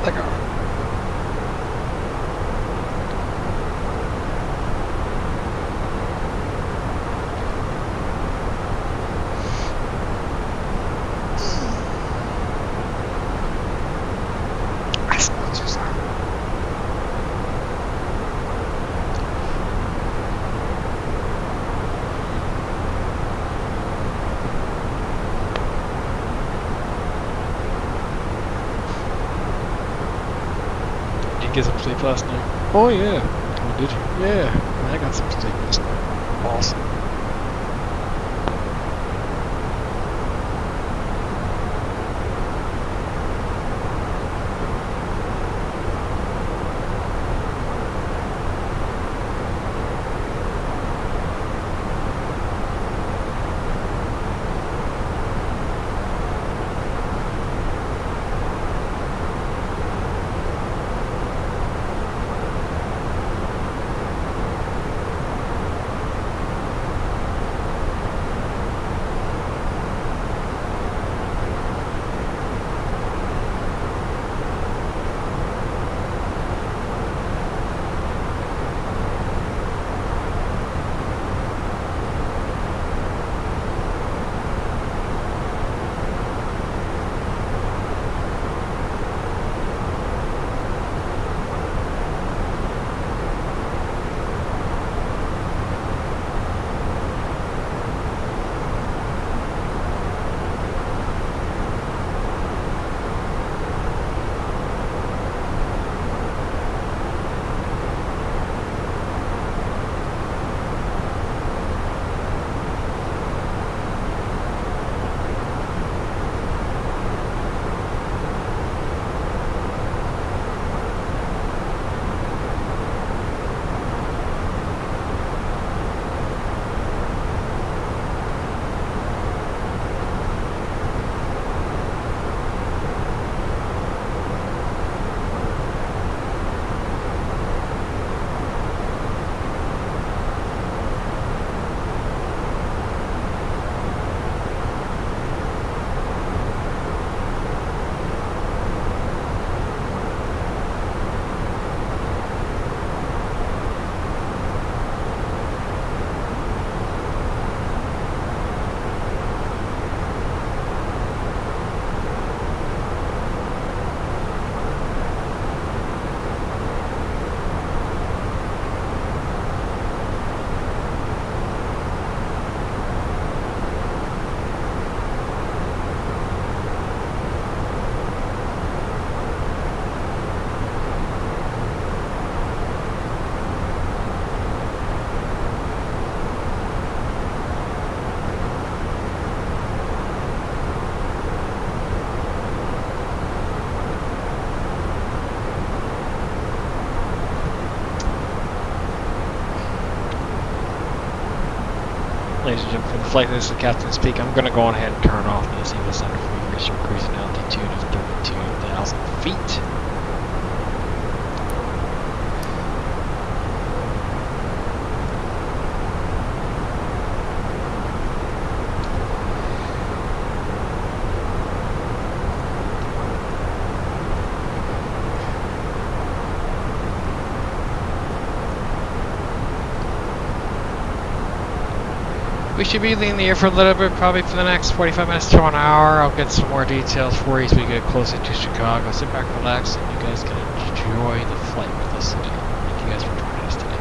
Like a get some sleep last night? Oh yeah. Oh, did you? Yeah. I got some sleep last night. Awesome. Ladies and gentlemen, for the flight, this is the captain speak. I'm going to go on ahead and turn off the Zero Center for you. Reach your cruising altitude of 32,000 feet. We should be leaving the air for a little bit, probably for the next 45 minutes to 1 hour. I'll get some more details for you as we get closer to Chicago. Sit back, relax, and you guys can enjoy the flight with us today. Thank you guys for joining us today.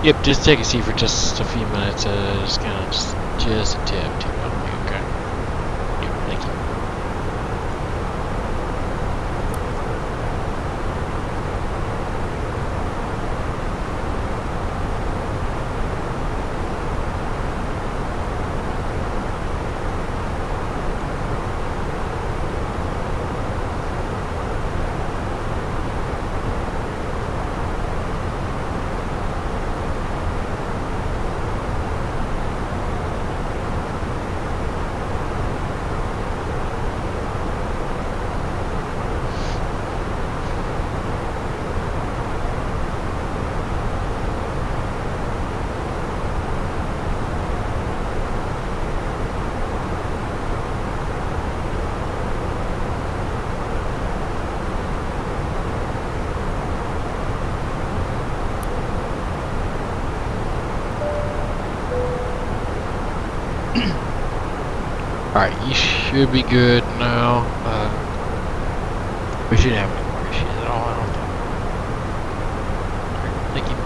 Yep, just take a seat for just a few minutes. Just kind of just a tip on me, okay? Yep, thank you. Alright, you should be good now. We shouldn't have any more issues at all, I don't think. Alright, thank you.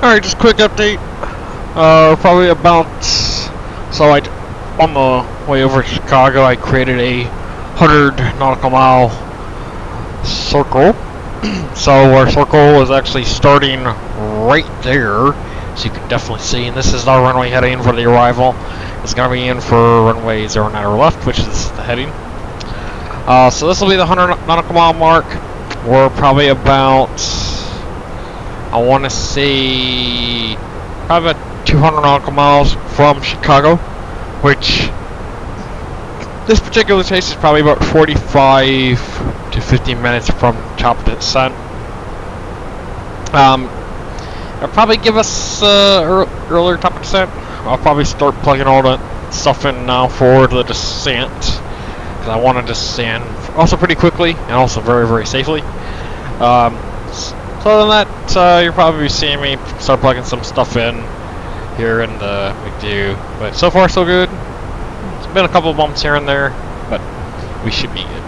Alright, just quick update. Probably about, on the way over to Chicago, I created a 100 nautical mile circle. So our circle is actually starting right there, so you can definitely see, and this is our runway heading for the arrival. It's going to be in for runway 09 or left, which is the heading. So this will be the 100 nautical mile mark. We're probably about, I want to say, probably about 200 nautical miles from Chicago, which this particular chase is probably about 45 to 50 minutes from top to descent. It'll probably give us earlier top of descent. I'll probably start plugging all the stuff in now for the descent, because I want to descend also pretty quickly and also very, very safely. So other than that, you'll probably be seeing me start plugging some stuff in here in the McDo. But so far so good. It's been a couple of bumps here and there, but we should be good.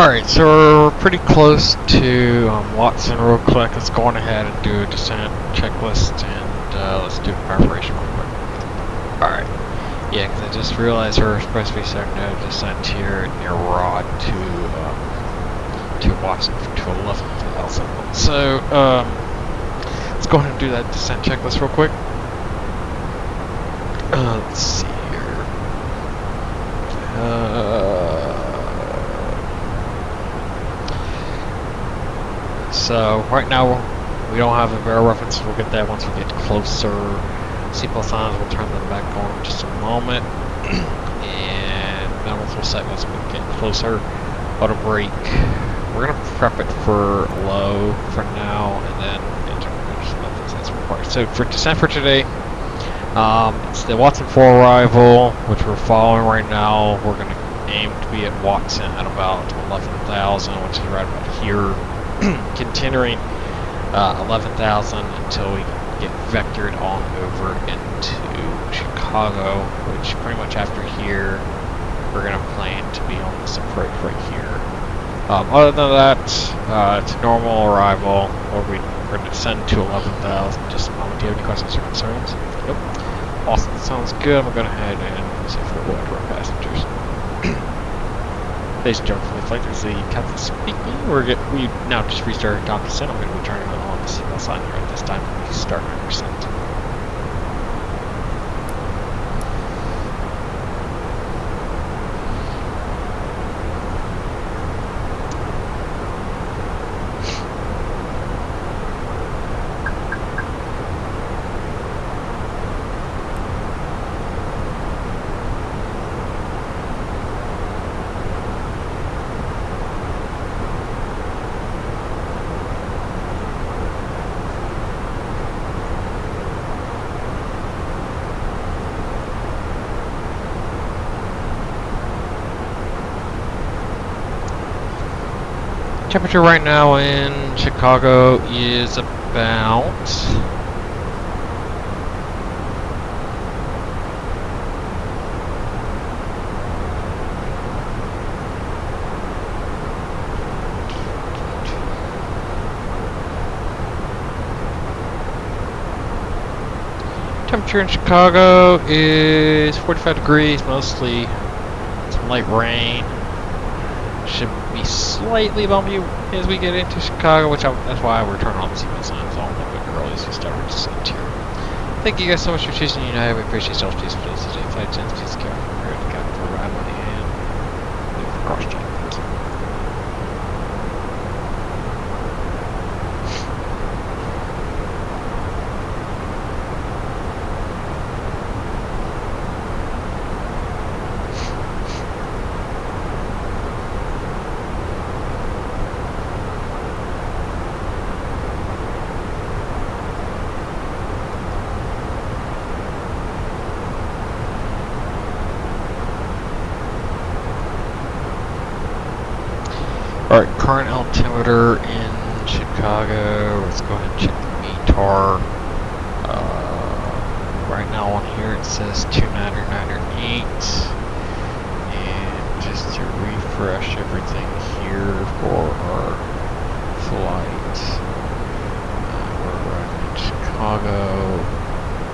Alright, so we're pretty close to Watson real quick. Let's go on ahead and do a descent checklist, and let's do preparation real quick. Alright. Yeah, because I just realized we're supposed to be starting no descent here near ROD to Watson to 11,000. So, let's go ahead and do that descent checklist real quick. Let's see here. So right now we don't have a barrel reference. We'll get that once we get closer. Seatbelt signs, we'll turn them back on in just a moment. And manuals will set once we get closer. Auto brake. We're gonna prep it for low for now, and then that's required. So for descent for today, it's the Watson 4 arrival, which we're following right now. We're gonna aim to be at Watson at about 11,000, which is right about here. Continuing 11,000 until we get vectored on over into Chicago, which pretty much after here we're going to plan to be on this approach right here. Other than that, it's a normal arrival, or we're going to descend to 11,000 in just a moment. Do you have any questions or concerns? Nope. Awesome, sounds good. We're going to head and see if we're going to our passengers. Ladies and gentlemen, from the flight, this is the captain speaking. We now just restarted top descent. I'm going to be turning on the seatbelt sign here at this time when we start our descent. Temperature right now in Chicago is about temperature in Chicago is 45 degrees, mostly some light rain. Should be slightly bumpy as we get into Chicago, that's why we're turning on the seatbelt signs on a little bit early as we start our descent here. Thank you guys so much for choosing United. We appreciate yourselves. Please for this today. Flight attendants, please care for the captain for arrival and leave for cross check. Thank you. Alright, current altimeter in Chicago. Let's go ahead and check the METAR. Right now on here it says 299.8. And just to refresh everything here for our flight. We're arriving in Chicago.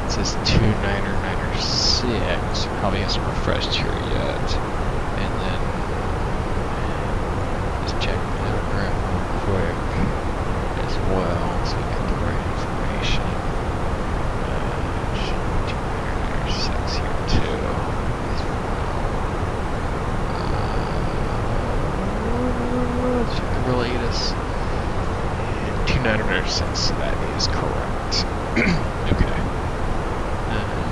It says 299.6. Probably hasn't refreshed here yet. And then check the graph real quick as well so we get the right information. 296 here too as well. Check the latest. And 296, so that is correct. Okay.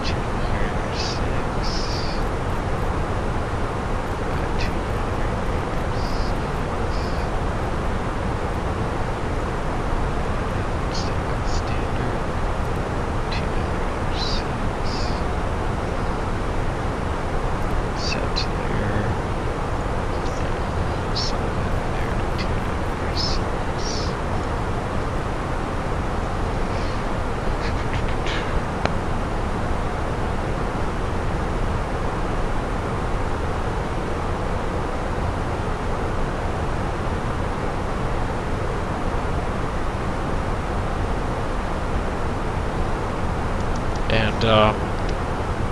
296. And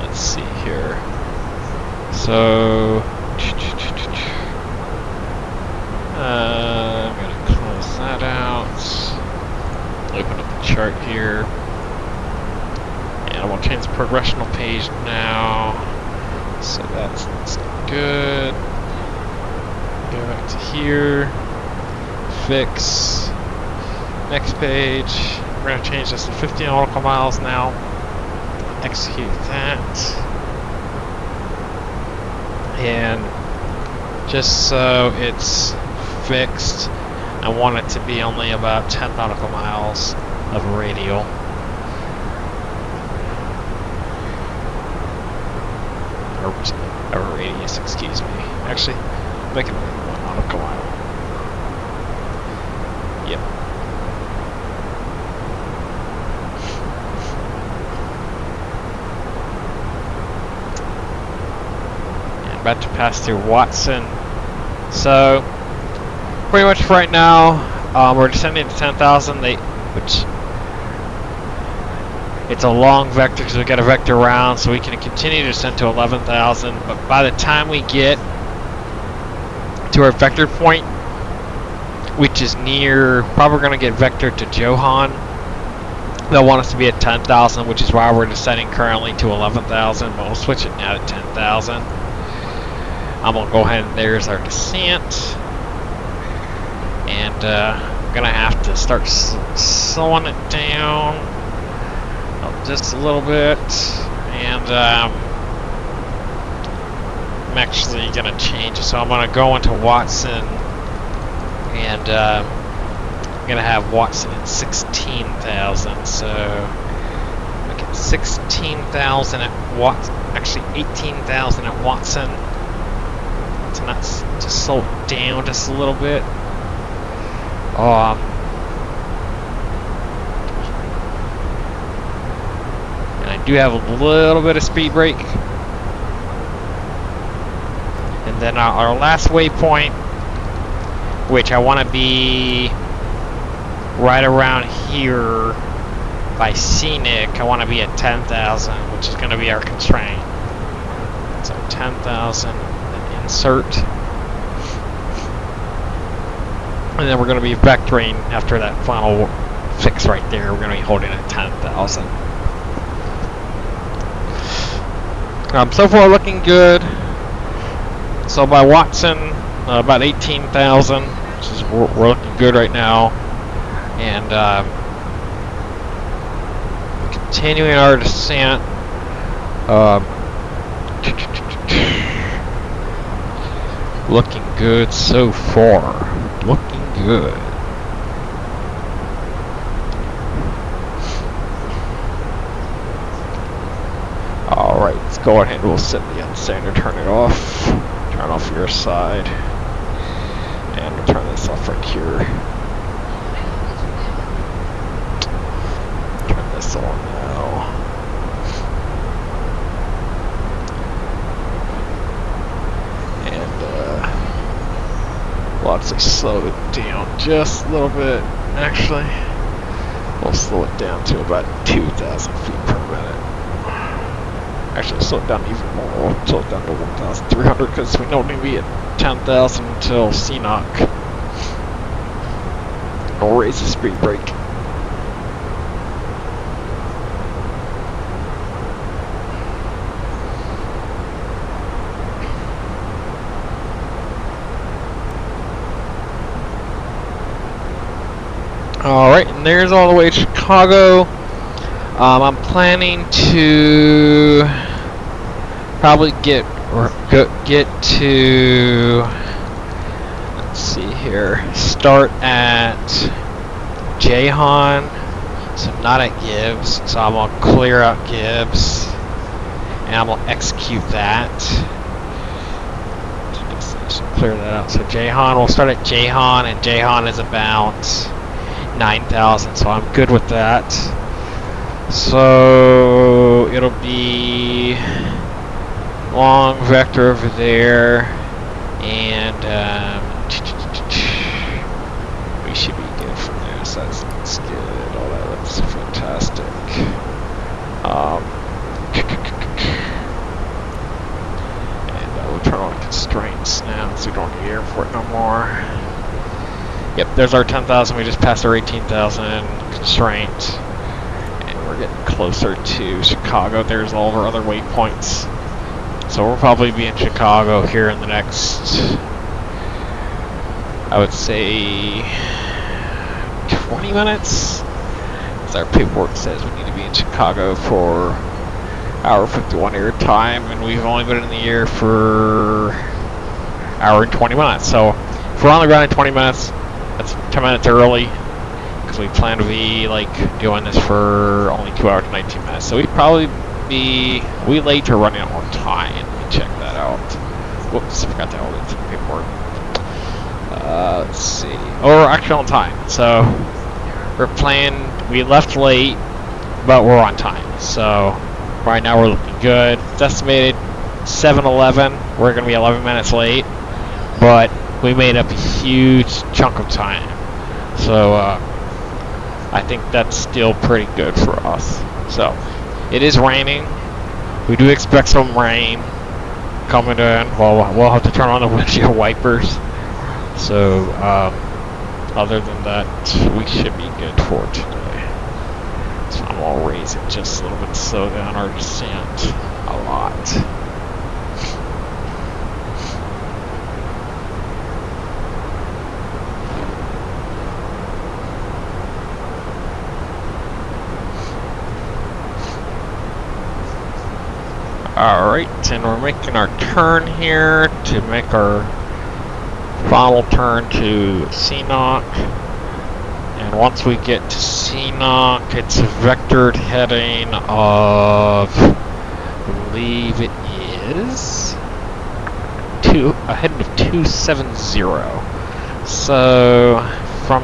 let's see here. So I'm gonna close that out. Open up the chart here, and I will change the progressional page now. So that's good. Go back to here. Fix. Next page. We're going to change this to 50 nautical miles now. Execute that. And just so it's fixed, I want it to be only about 10 nautical miles of radial. Or radius, excuse me. Actually, make it only 1 nautical mile. Yep. And about to pass through Watson. So, pretty much right now, we're descending to 10,000, which it's a long vector because we got a vector around, so we can continue to descend to 11,000. But by the time we get to our vector point, which is near, probably going to get vectored to Johann, they'll want us to be at 10,000, which is why we're descending currently to 11,000. But we'll switch it now to 10,000. I'm going to go ahead and there's our descent. And I'm going to have to start slowing it down just a little bit, and I'm actually going to change it. So I'm going to go into Watson, and I'm going to have Watson at 16,000. So look at 16,000 at Watson, actually 18,000 at Watson. So that's just slow it down just a little bit. Do have a little bit of speed brake, and then our last waypoint, which I want to be right around here by Scenic. I want to be at 10,000, which is going to be our constraint. So 10,000, then insert, and then we're going to be vectoring after that final fix right there. We're going to be holding at 10,000. So far looking good. So by Watson, about 18,000, which is we're looking good right now. And continuing our descent. Looking good so far. Looking good. Alright, let's go ahead. We'll set the unsander, turn it off. Turn off your side. And we'll turn this off right here. Turn this on now. And we'll actually slow it down just a little bit. Actually, we'll slow it down to about 2,000 feet per minute. Actually, slow it down even more. We'll slow it down to 1,300 because we don't need to be at 10,000 until CNOC. We'll raise the speed brake. Alright, and there's all the way to Chicago. I'm planning to probably get to, let's see here, start at Johann, so not at Gibbs. So I'm going to clear out Gibbs, and I'm going to execute that. So clear that out. So Johann, we'll start at Johann, and Johann is about 9,000, so I'm good with that. So it'll be long vector over there, and we should be good from there. So that's good. All that looks fantastic. the airport no more. Yep, there's our 10,000. We just passed our 18,000 constraint. And we're getting closer to Chicago. There's all of our other waypoints. So we'll probably be in Chicago here in the next, I would say, 20 minutes. As our paperwork says we need to be in Chicago for hour 51 air time, and we've only been in the air for hour and 20 minutes. So if we're on the ground in 20 minutes, that's 10 minutes early, because we plan to be like doing this for only 2 hours and 19 minutes. So we'd probably be late or running out on time. Let me check that out. Whoops, I forgot to hold it to the paperwork. Let's see. Oh, we're actually on time. So we're playing. We left late, but we're on time. So right now we're looking good. It's estimated 7:11. We're going to be 11 minutes late, but we made up a huge chunk of time. So I think that's still pretty good for us. So it is raining. We do expect some rain coming in. Well, we'll have to turn on the windshield wipers. So other than that, we should be good for today. So I'm gonna raise it just a little bit, slow down our descent a lot. Alright, and we're making our turn here to make our final turn to CNOC. And once we get to CNOC, it's a vectored heading of, I believe it is, a heading of 270. So from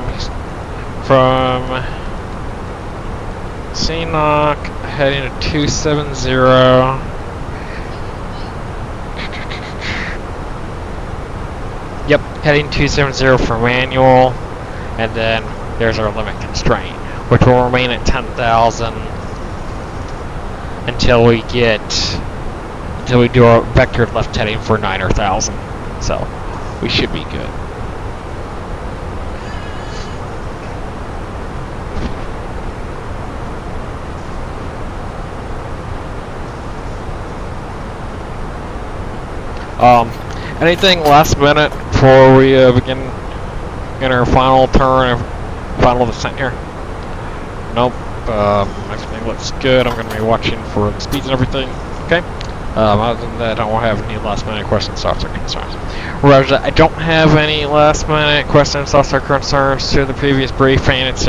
CNOC heading to 270. Yep, heading 270 for manual, and then there's our limit constraint, which will remain at 10,000 until we do our vectored left heading for 9,000. So we should be good. Anything last minute before we begin our final turn, final descent here? Nope. Everything looks good. I'm going to be watching for the speeds and everything. Okay. Other than that, I don't have any last minute questions, thoughts, or concerns. Roger that. I don't have any last minute questions, thoughts, or concerns to the previous briefing. It's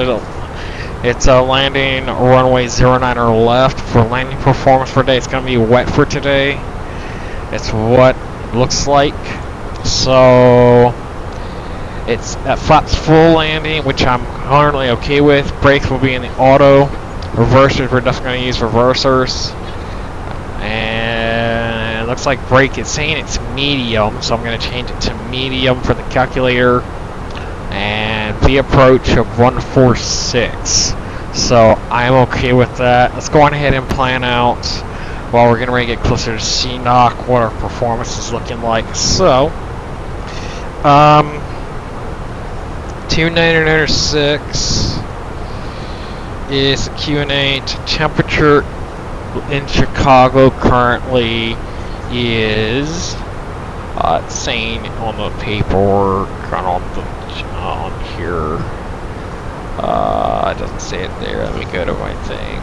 landing runway 09 or left for landing performance for today. It's going to be wet for today. It's what looks like. So it's at flaps full landing, which I'm currently okay with. Brakes will be in the auto. Reversers, we're definitely going to use reversers. And it looks like brake is saying it's medium, so I'm going to change it to medium for the calculator. And the approach of 146. So I'm okay with that. Let's go on ahead and plan out, while we're getting ready to get closer to CNOC, what our performance is looking like. So 2996 is the Q&A. Temperature in Chicago currently is it's saying on the paperwork on here. It doesn't say it there. Let me go to my thing.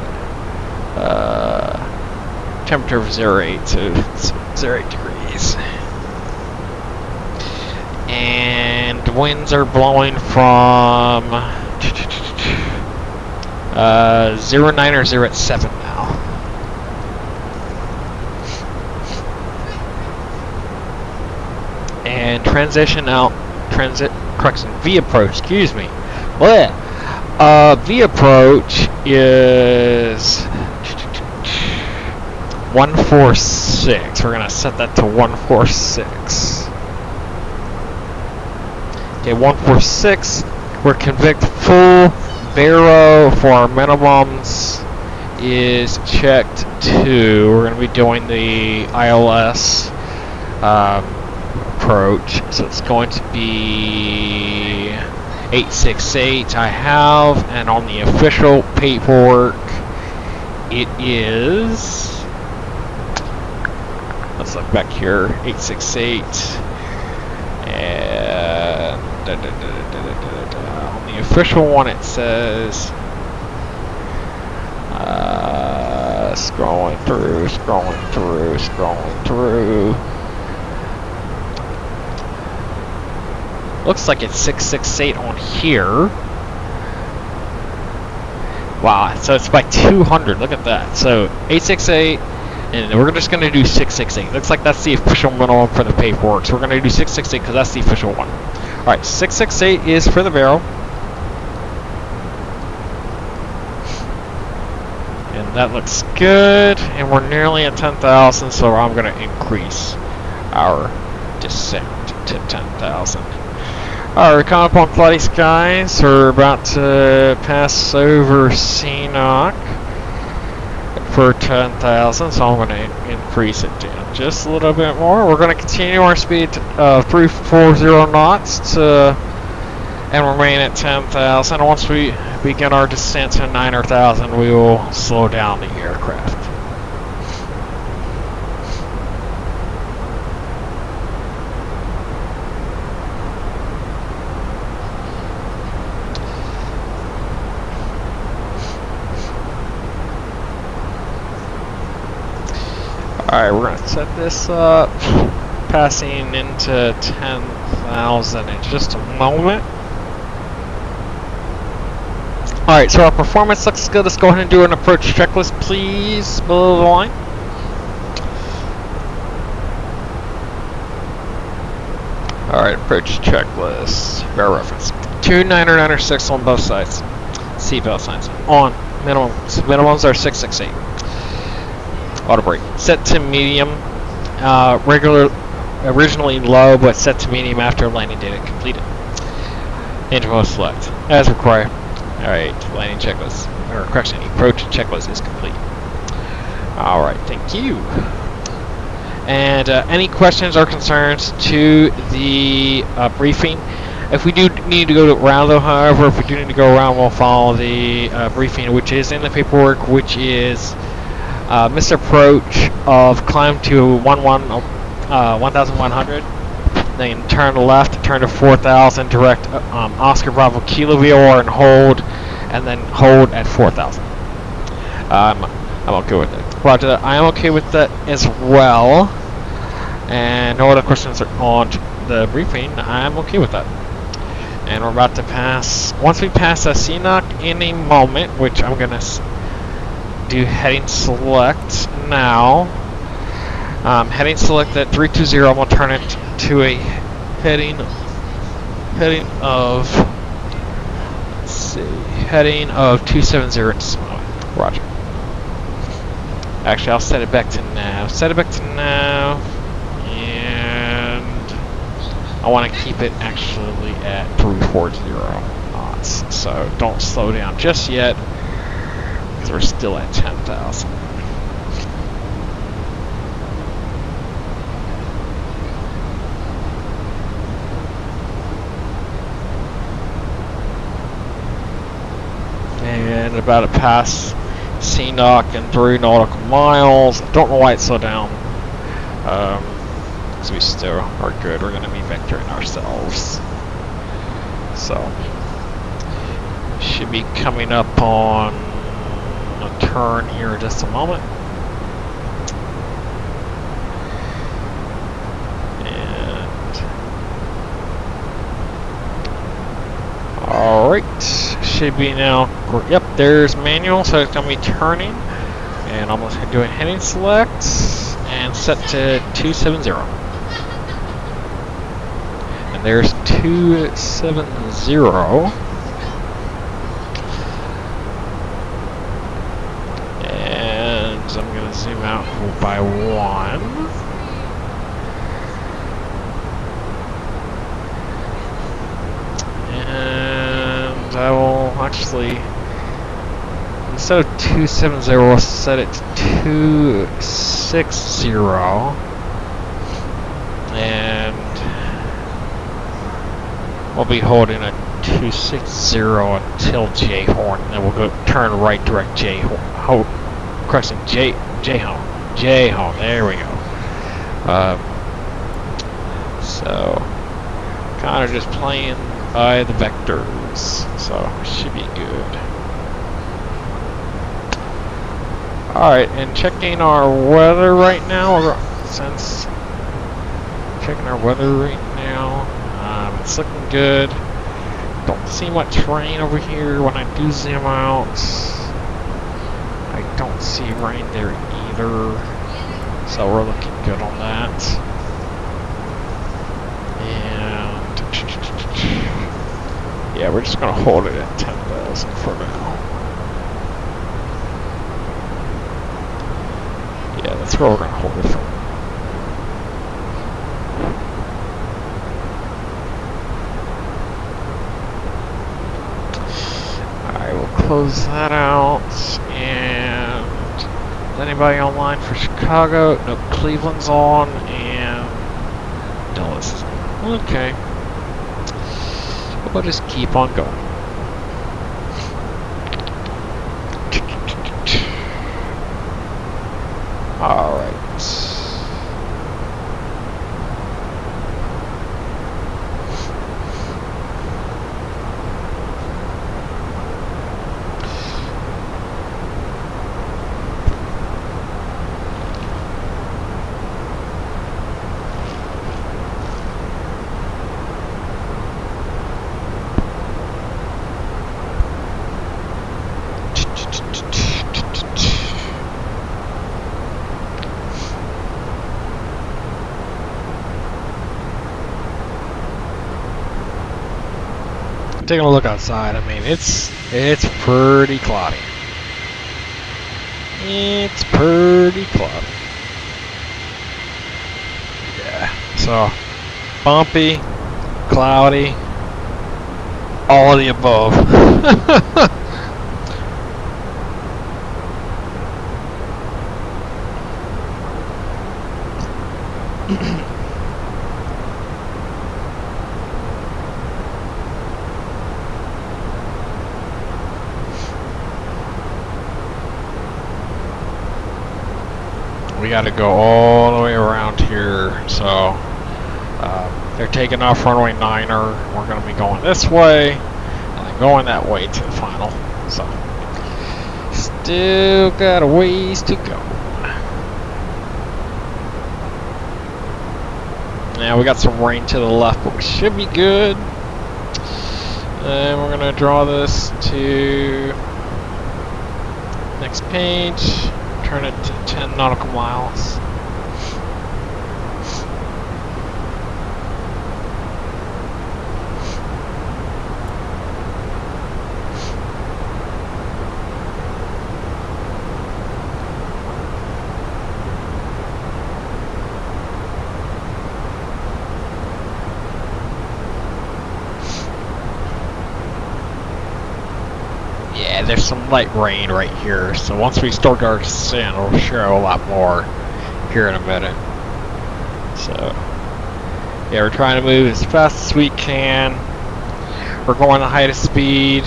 Temperature of 08, so it's 08 degrees. And winds are blowing from 09 or 07 now. And V approach, excuse me. V approach is 146. We're gonna set that to 146. Okay, 146. We're convict full. Baro for our minimums is checked to. We're gonna be doing the ILS approach. So it's going to be 868 I have, and on the official paperwork it is, let's look back here, 868, and on the official one it says, scrolling through. Looks like it's 668 on here. Wow, so it's by 200. Look at that. So 868, and we're just going to do 668. Looks like that's the official minimum for the paperwork. So we're going to do 668 because that's the official one. All right, 668 is for the barrel. And that looks good, and we're nearly at 10,000, so I'm going to increase our descent to 10,000. Alright, we're coming up on cloudy skies. We're about to pass over CNOC for 10,000, so I'm going to increase it down just a little bit more. We're going to continue our speed 340 knots and remain at 10,000. Once we begin our descent to 9,000, we will slow down the aircraft. Alright, we're going to set this up, passing into 10,000 in just a moment. Alright, so our performance looks good. Let's go ahead and do an approach checklist, please, below the line. Alright, approach checklist, bear reference. 2996 on both sides. Seatbelt signs on. Minimums are 668. Auto brake. Set to medium. Originally low, but set to medium after landing data completed. Interval select as required. Alright, landing checklist, or correction, approach checklist is complete. Alright, thank you. And any questions or concerns to the briefing? If we do need to go around, though, however, if we do need to go around, we'll follow the briefing, which is in the paperwork, which is missed approach of climb to 1,100, then turn left, turn to 4,000, direct Oscar Bravo Kilo VOR and hold at 4,000. I'm okay with it. Roger that. I am okay with that as well. And no other questions are on the briefing. I'm okay with that. And we're about to pass. Once we pass a CNOC in a moment, which I'm gonna do heading select now. Heading select at 320. I'm gonna turn it to a heading of, let's see, heading of 270 at this moment. Roger. Actually, I'll set it back to nav. Set it back to nav, and I want to keep it actually at 340 knots. So don't slow down just yet, because we're still at 10,000. And about to pass CNOC and 3 nautical miles. Don't know why it slowed down. Because we still are good. We're going to be vectoring ourselves. So, should be coming up on a turn here in just a moment. Alright, should be now, yep, there's manual, so it's going to be turning, and I'm going to do a heading select, and set to 270. And there's 270. And I'm going to zoom out by 1. I will actually, instead of 270, we'll set it to 260, and we'll be holding a 260 until J-horn, and then we'll go turn right direct J-horn. Correction, J-home. J-home, there we go. So, kind of just playing by the vectors, so should be good. Alright, and checking our weather right now, checking our weather right now, it's looking good. Don't see much rain over here when I do zoom out. I don't see rain there either, so we're looking good on that. And yeah, we're just gonna hold it at 10,000 for now. Yeah, that's where we're gonna hold it from. Alright, we'll close that out. And is anybody online for Chicago? Nope, Cleveland's on, and Dallas is on. Okay. We'll just keep on going. Alright. Taking a look outside, I mean, it's pretty cloudy. It's pretty cloudy. Yeah, so bumpy, cloudy, all of the above. We got to go all the way around here, so they're taking off runway 9er. We're going to be going this way and then going that way to the final. So still got a ways to go. Yeah, we got some rain to the left, but we should be good. And we're going to draw this to next page. Turn it to 10 nautical miles. Yeah, there's some light rain right here, so once we start our descent, it'll show a lot more here in a minute. So, yeah, we're trying to move as fast as we can. We're going the highest speed.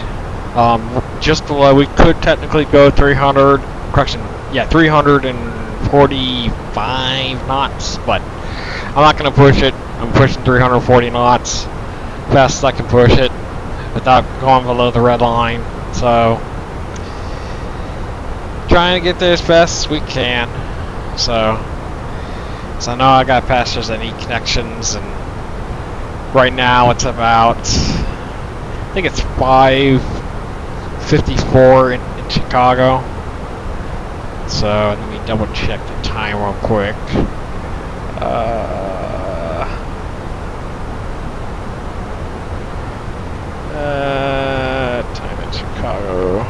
Just below, we could technically go 300, correction, yeah, 345 knots, but I'm not going to push it. I'm pushing 340 knots, fast as I can push it, without going below the red line. So, trying to get there as fast as we can. So I know I got passengers that need connections, and right now it's about, I think it's 5:54 in Chicago. So let me double check the time real quick. Time in Chicago.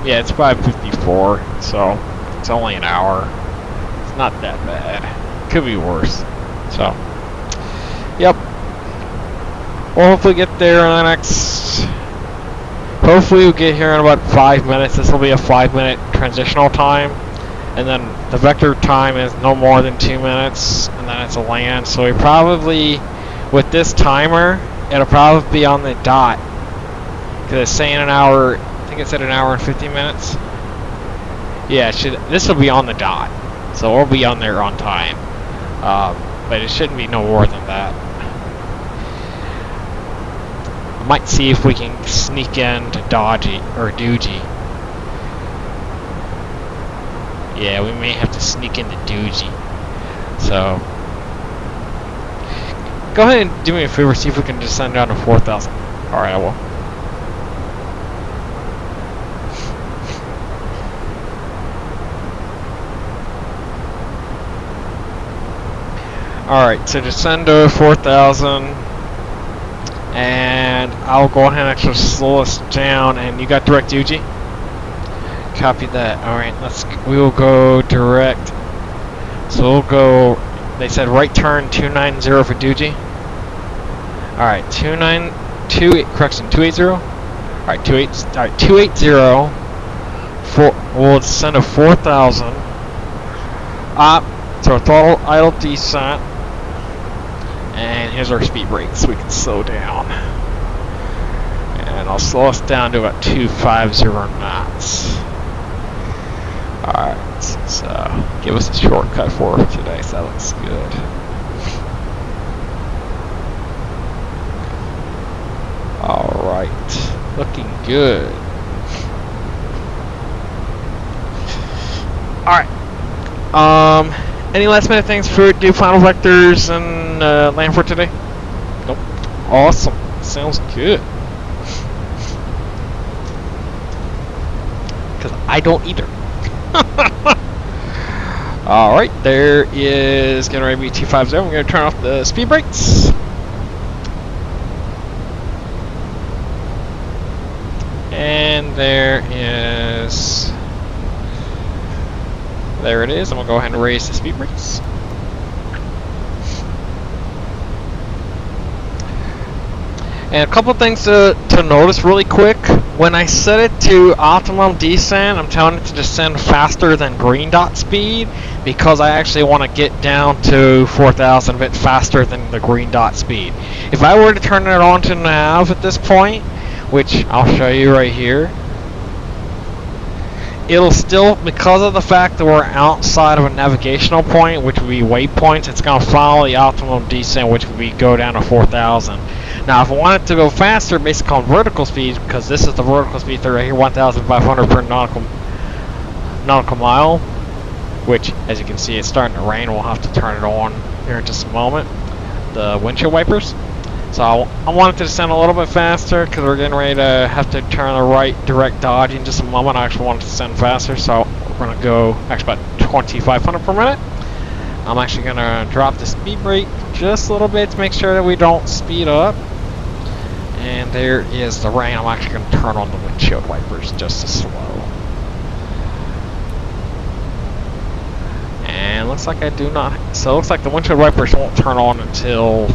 Yeah, it's 5:54, so it's only an hour. It's not that bad. Could be worse. So, yep. We'll hopefully get there in the next. Hopefully we'll get here in about 5 minutes. This will be a 5-minute transitional time, and then the vector time is no more than 2 minutes, and then it's a land. So we probably, with this timer, it'll probably be on the dot. Because it's saying an hour, I think it said an hour and 50 minutes. Yeah, this will be on the dot. So we'll be on there on time. But it shouldn't be no more than that. I might see if we can sneak into Doogie. Yeah, we may have to sneak into Doogie. So, go ahead and do me a favor, see if we can descend down to 4,000. Alright, I will. Alright, so descend to 4,000. And I'll go ahead and actually slow us down. And you got direct Doogie? Copy that. Alright, we will go direct. So we'll go, they said right turn 290 for Doogie. Alright, 280. Alright, 280. We'll descend to 4,000. Up, so throttle idle descent. And here's our speed brake so we can slow down. And I'll slow us down to about 250 knots. Alright, so give us a shortcut for today, so that looks good. Alright, looking good. Alright, any last minute things for do final vectors and land for today? Nope. Awesome, sounds good. Because I don't either. Alright, there is going to be 250. We're going to turn off the speed brakes. And there it is. I'm going to go ahead and raise the speed brakes. And a couple things to notice really quick. When I set it to optimum descent, I'm telling it to descend faster than green dot speed because I actually want to get down to 4,000 a bit faster than the green dot speed. If I were to turn it on to nav at this point, which I'll show you right here, it'll still, because of the fact that we're outside of a navigational point, which would be waypoints, it's going to follow the optimum descent, which would be go down to 4,000. Now, if I want it to go faster, based on vertical speed, because this is the vertical speed right here, 1,500 per nautical mile, which, as you can see, it's starting to rain. We'll have to turn it on here in just a moment. The windshield wipers. So I want it to descend a little bit faster because we're getting ready to have to turn the right direct dodge in just a moment. I actually want it to descend faster, so we're going to go actually about 2,500 per minute. I'm actually going to drop the speed brake just a little bit to make sure that we don't speed up. And there is the rain. I'm actually going to turn on the windshield wipers just as slow. And looks like I do not. So it looks like the windshield wipers won't turn on until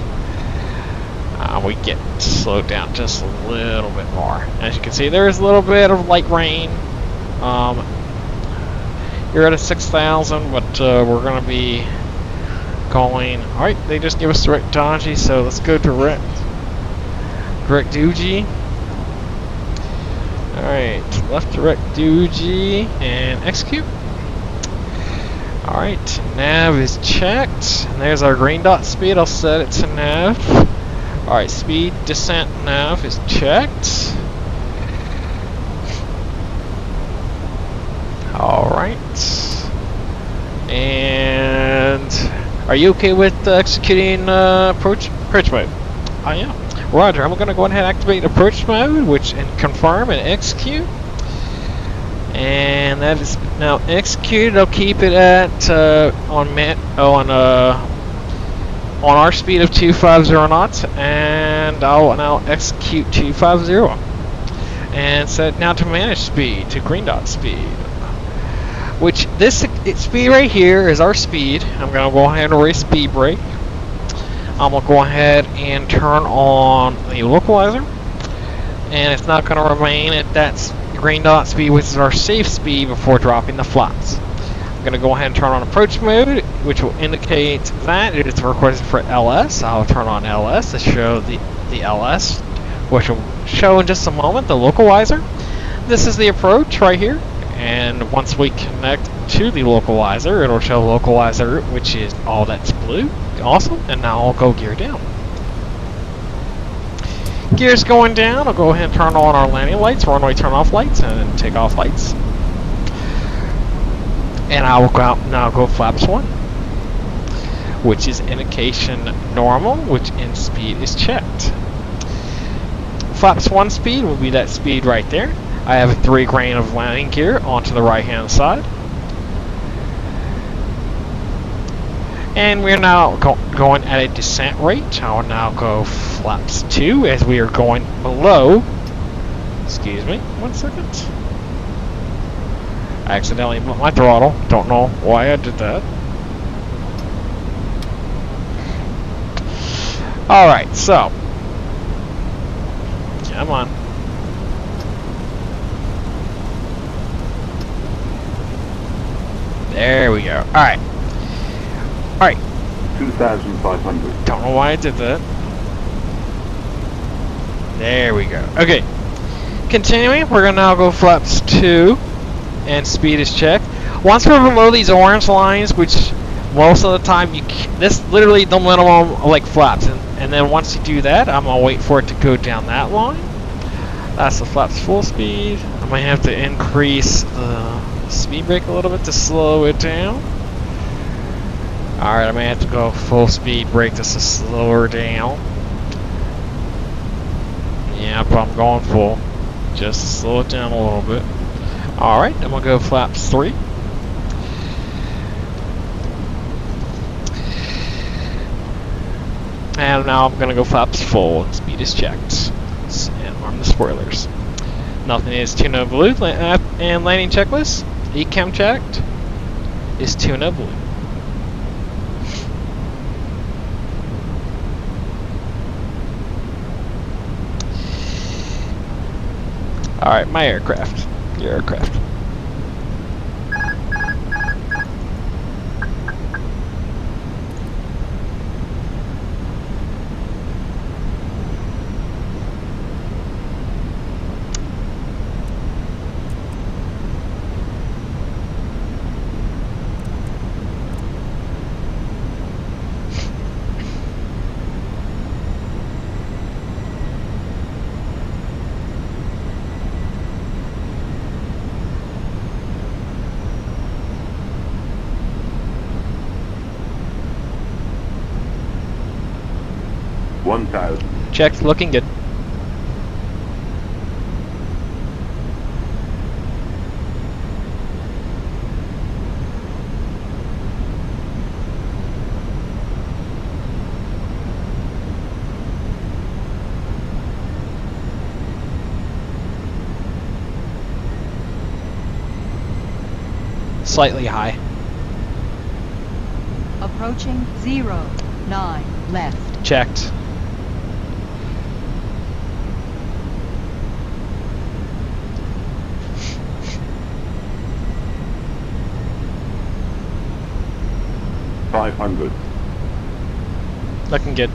we get slowed down just a little bit more. As you can see, there is a little bit of light rain. You're at a 6,000, but we're going to be going. Alright, they just gave us direct dodgy, so let's go direct Doogie. Alright, left direct Doogie and execute. Alright, nav is checked. And there's our green dot speed. I'll set it to nav. Alright, speed descent nav is checked. Alright. And are you okay with executing approach mode? I am. Roger, I'm going to go ahead and activate approach mode, and confirm and execute. And that is now executed. I'll keep it at on our speed of 250 knots, and I'll now execute 250 and set now to manage speed to green dot speed, which this speed right here is our speed. I'm going to go ahead and raise speed brake. I'm going to go ahead and turn on the localizer, and it's not going to remain at that green dot speed, which is our safe speed before dropping the flaps. I'm going to go ahead and turn on approach mode, which will indicate that it is requested for LS. I'll turn on LS to show the the LS, which will show in just a moment the localizer. This is the approach right here, and once we connect to the localizer, it'll show localizer route, which is all that's blue. Awesome, and now I'll go gear down. Gears going down, I'll go ahead and turn on our landing lights, runway turn off lights, and take off lights. And I will go out, now go flaps 1, which is indication normal, which in speed is checked. Flaps 1 speed will be that speed right there. I have a 3 grain of landing gear onto the right hand side. And we're now going at a descent rate. I will now go flaps 2 as we are going below. Excuse me, 1 second. I accidentally moved my throttle. Don't know why I did that. Alright, so. Come on. There we go. Alright. Alright. 2,500. Don't know why I did that. There we go. Okay. Continuing, we're going to now go flaps 2. And speed is checked. Once we're below these orange lines, which most of the time this literally the minimum like flaps, and then once you do that, I'm gonna wait for it to go down that line. That's the flaps full speed. I might have to increase the speed brake a little bit to slow it down. Alright, I may have to go full speed brake just to slow her down. Yep, I'm going full just to slow it down a little bit. Alright, I'm gonna go flaps 3. And now I'm gonna go flaps full and speed is checked. And arm the spoilers. Nothing is tuna blue and landing checklist. Ecam checked is tuna blue. Alright, my aircraft. Your aircraft. Checked, looking good. Slightly high. Approaching 09 left. Checked. $500. Looking good.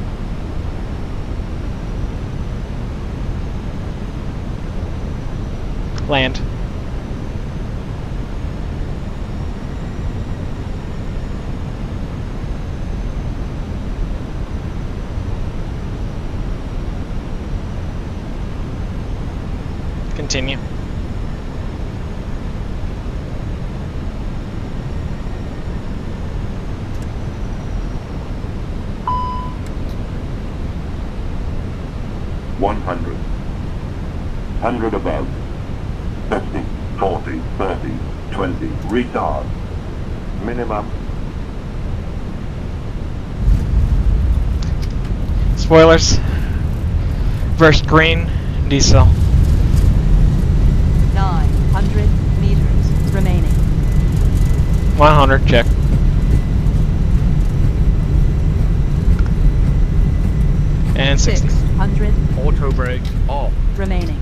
Land. Continue. $100. 100 above. 50, 40, 30, 20. Retard. Minimum. Spoilers. First green. Diesel. 900 meters remaining. 100. Check. And 60. 600 Auto brake off. remaining.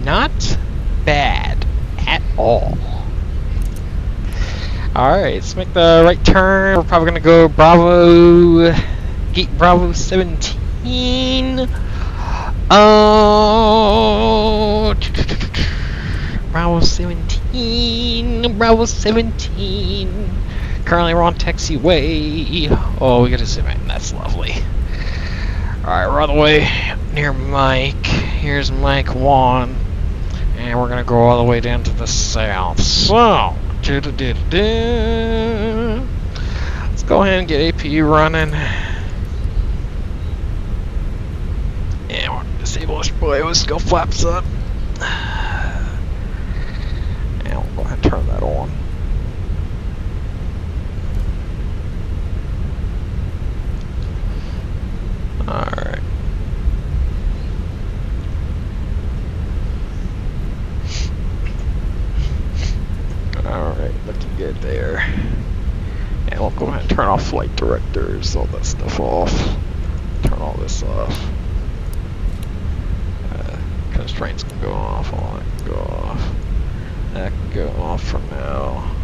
Not all. Alright, let's make the right turn. We're probably gonna go Bravo, Gate Bravo 17. Oh, Bravo 17, Bravo 17. Currently we're on taxiway. Oh, we got a zoom in. That's lovely. Alright, we're on the way near Mike. Here's Mike 1. And we're gonna go all the way down to the south. So, let's go ahead and get APU running. And we'll disable this boy. Let's go flaps up. And we'll go ahead and turn that on. Alright. Alright, looking good there. And we'll go ahead and turn off flight directors, all that stuff off. Turn all this off. Constraints can go off, all that can go off. That can go off for now.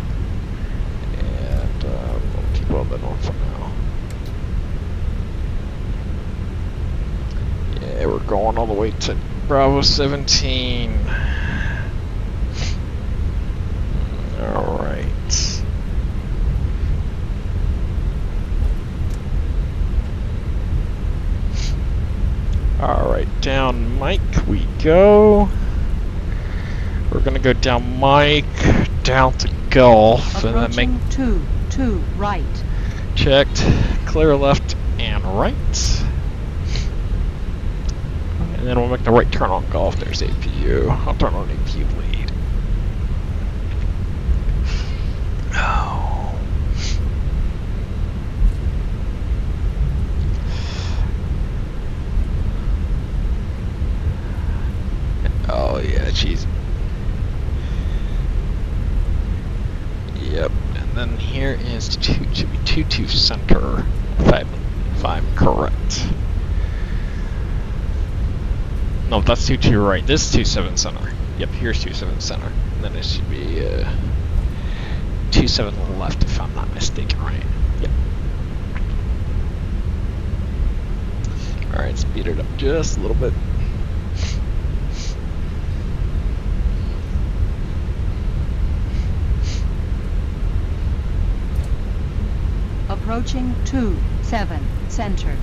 And we'll keep all that on for now. Yeah, we're going all the way to Bravo 17. Alright. Alright, down Mike we go. We're gonna go down Mike, down to Gulf, and then make... Approaching 2 right. Checked. Clear left and right. And then we'll make the right turn on Gulf. There's APU. I'll turn on APU lead. Oh. Oh yeah, jeez. Yep. And then here is should be 22 center, if I'm correct. No, that's 22 right. This is 27 center. Yep, here's 27 center. And then it should be 27 left, if I'm not mistaken, right? Yep. Alright, speed it up just a little bit. Approaching 27 center.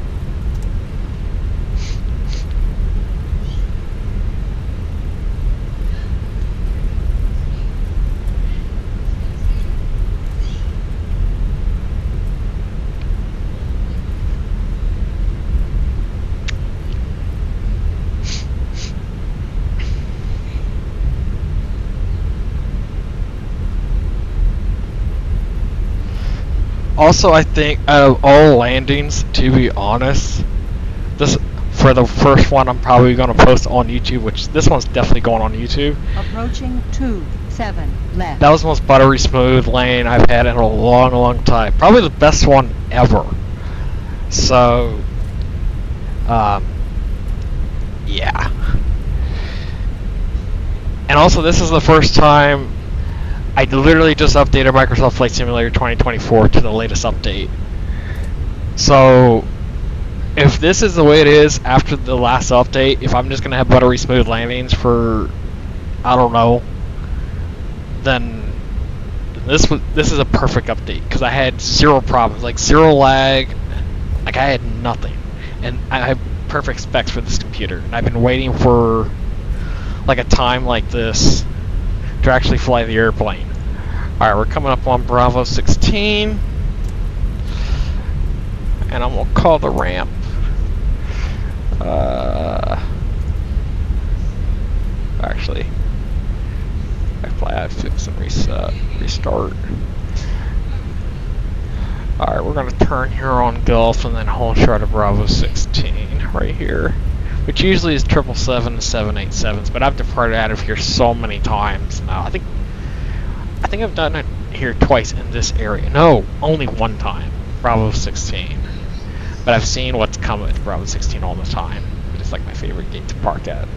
Also, I think out of all landings, to be honest, this for the first one I'm probably going to post on YouTube, which this one's definitely going on YouTube. Approaching 27 left. That was the most buttery smooth lane I've had in a long, long time. Probably the best one ever. So, yeah. And also, this is the first time I literally just updated Microsoft Flight Simulator 2024 to the latest update. So, if this is the way it is after the last update, if I'm just going to have buttery smooth landings for, I don't know, then this is a perfect update, because I had zero problems, like zero lag, like I had nothing. And I have perfect specs for this computer, and I've been waiting for like a time like this to actually fly the airplane. Alright, we're coming up on Bravo 16. And I'm going to call the ramp. Actually, I fix and restart. Alright, we're going to turn here on Gulf and then hold short of Bravo 16 right here. Which usually is 777 and 787s, but I've departed out of here so many times now. I think I've done it here twice in this area. No, only one time. Bravo 16. But I've seen what's coming at Bravo 16 all the time. It's like my favorite gate to park at.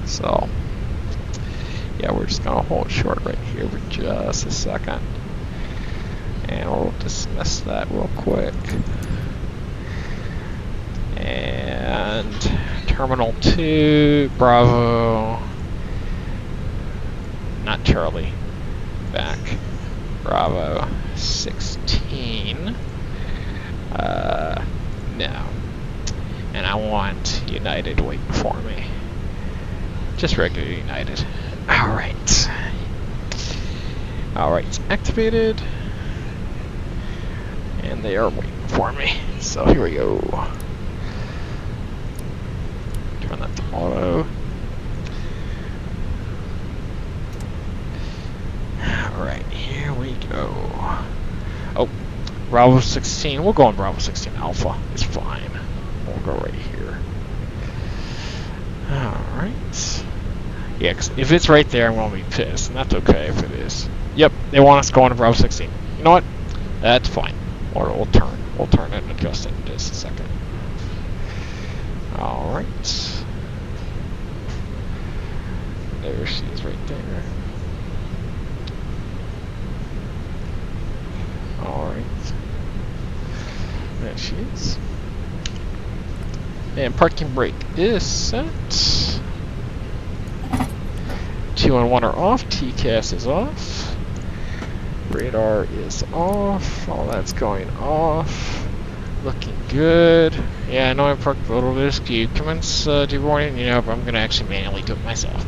So, Yeah, we're just gonna hold short right here for just a second. And we'll dismiss that real quick. And Terminal 2, Bravo, not Charlie, back, Bravo 16, no. And I want United waiting for me. Just regular United. Alright. Alright, it's activated. And they are waiting for me. So here we go. Turn that to auto. Alright, here we go. Oh, Bravo 16. We'll go on Bravo 16 Alpha. It's fine. We'll go right here. Alright. Yeah, 'cause if it's right there, I'm going to be pissed. And that's okay if it is. Yep, they want us to go on to Bravo 16. You know what? That's fine. Or we'll turn. We'll turn it and adjust it in just a second. Alright. There she is right there. Alright. There she is. And parking brake is set. 2 and 1 are off. TCAS is off. Radar is off. All that's going off. Looking good. Yeah, I know I parked a little bit askew. Commence dewarning. You know, but I'm gonna actually manually do it myself.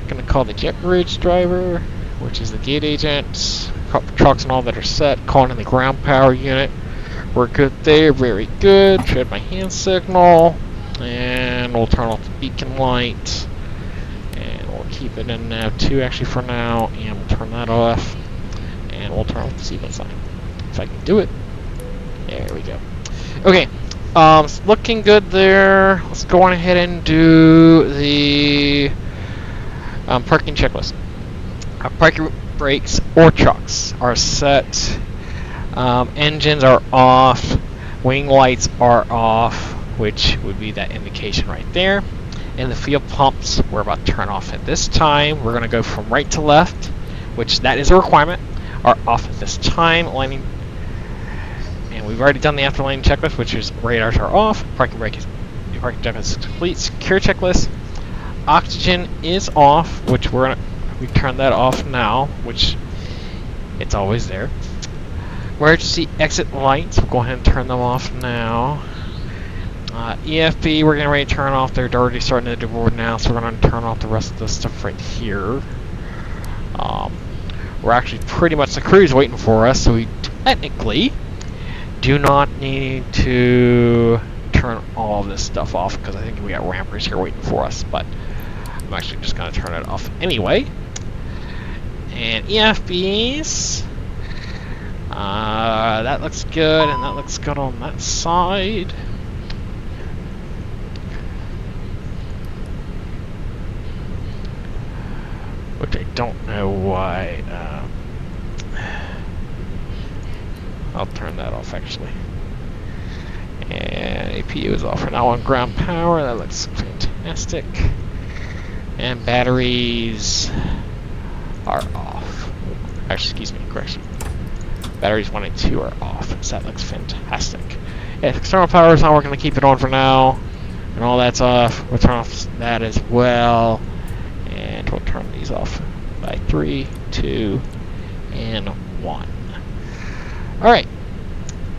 Gonna call the jet bridge driver, which is the gate agent. Trucks and all that are set. Calling in the ground power unit. We're good there. Very good. Tread my hand signal, and we'll turn off the beacon light. And we'll keep it in nav 2 actually for now, and we'll turn that off. And we'll turn off the seatbelt sign. If I can do it. There we go. Okay, it's looking good there. Let's go on ahead and do the parking checklist. Our parking brakes or trucks are set. Engines are off. Wing lights are off, which would be that indication right there. And the fuel pumps we're about to turn off at this time. We're going to go from right to left, which that is a requirement, are off at this time. Landing. And we've already done the after landing checklist, which is radars are off, parking brake is checklist is complete, secure checklist. Oxygen is off, which we turned that off now, which it's always there. Emergency exit lights, we'll go ahead and turn them off now. EFB, we're getting ready to turn off. They're already starting to deboard now, so we're going to turn off the rest of this stuff right here. We're actually pretty much, the crew's waiting for us, so we technically do not need to turn all of this stuff off, because I think we got rampers here waiting for us, but I'm actually just going to turn it off anyway. And EFBs, that looks good, and that looks good on that side. Which I don't know why. I'll turn that off actually. And APU is off for now on ground power. That looks fantastic. And batteries are off. Actually, excuse me, correction. Batteries 1 and 2 are off. So that looks fantastic. If external power is on, we're going to keep it on for now. And all that's off. We'll turn off that as well. And we'll turn these off by 3, 2, and 1. Alright.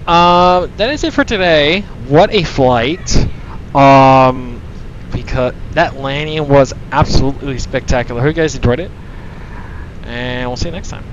That is it for today. What a flight. Because that landing was absolutely spectacular. Hope you guys enjoyed it. And we'll see you next time.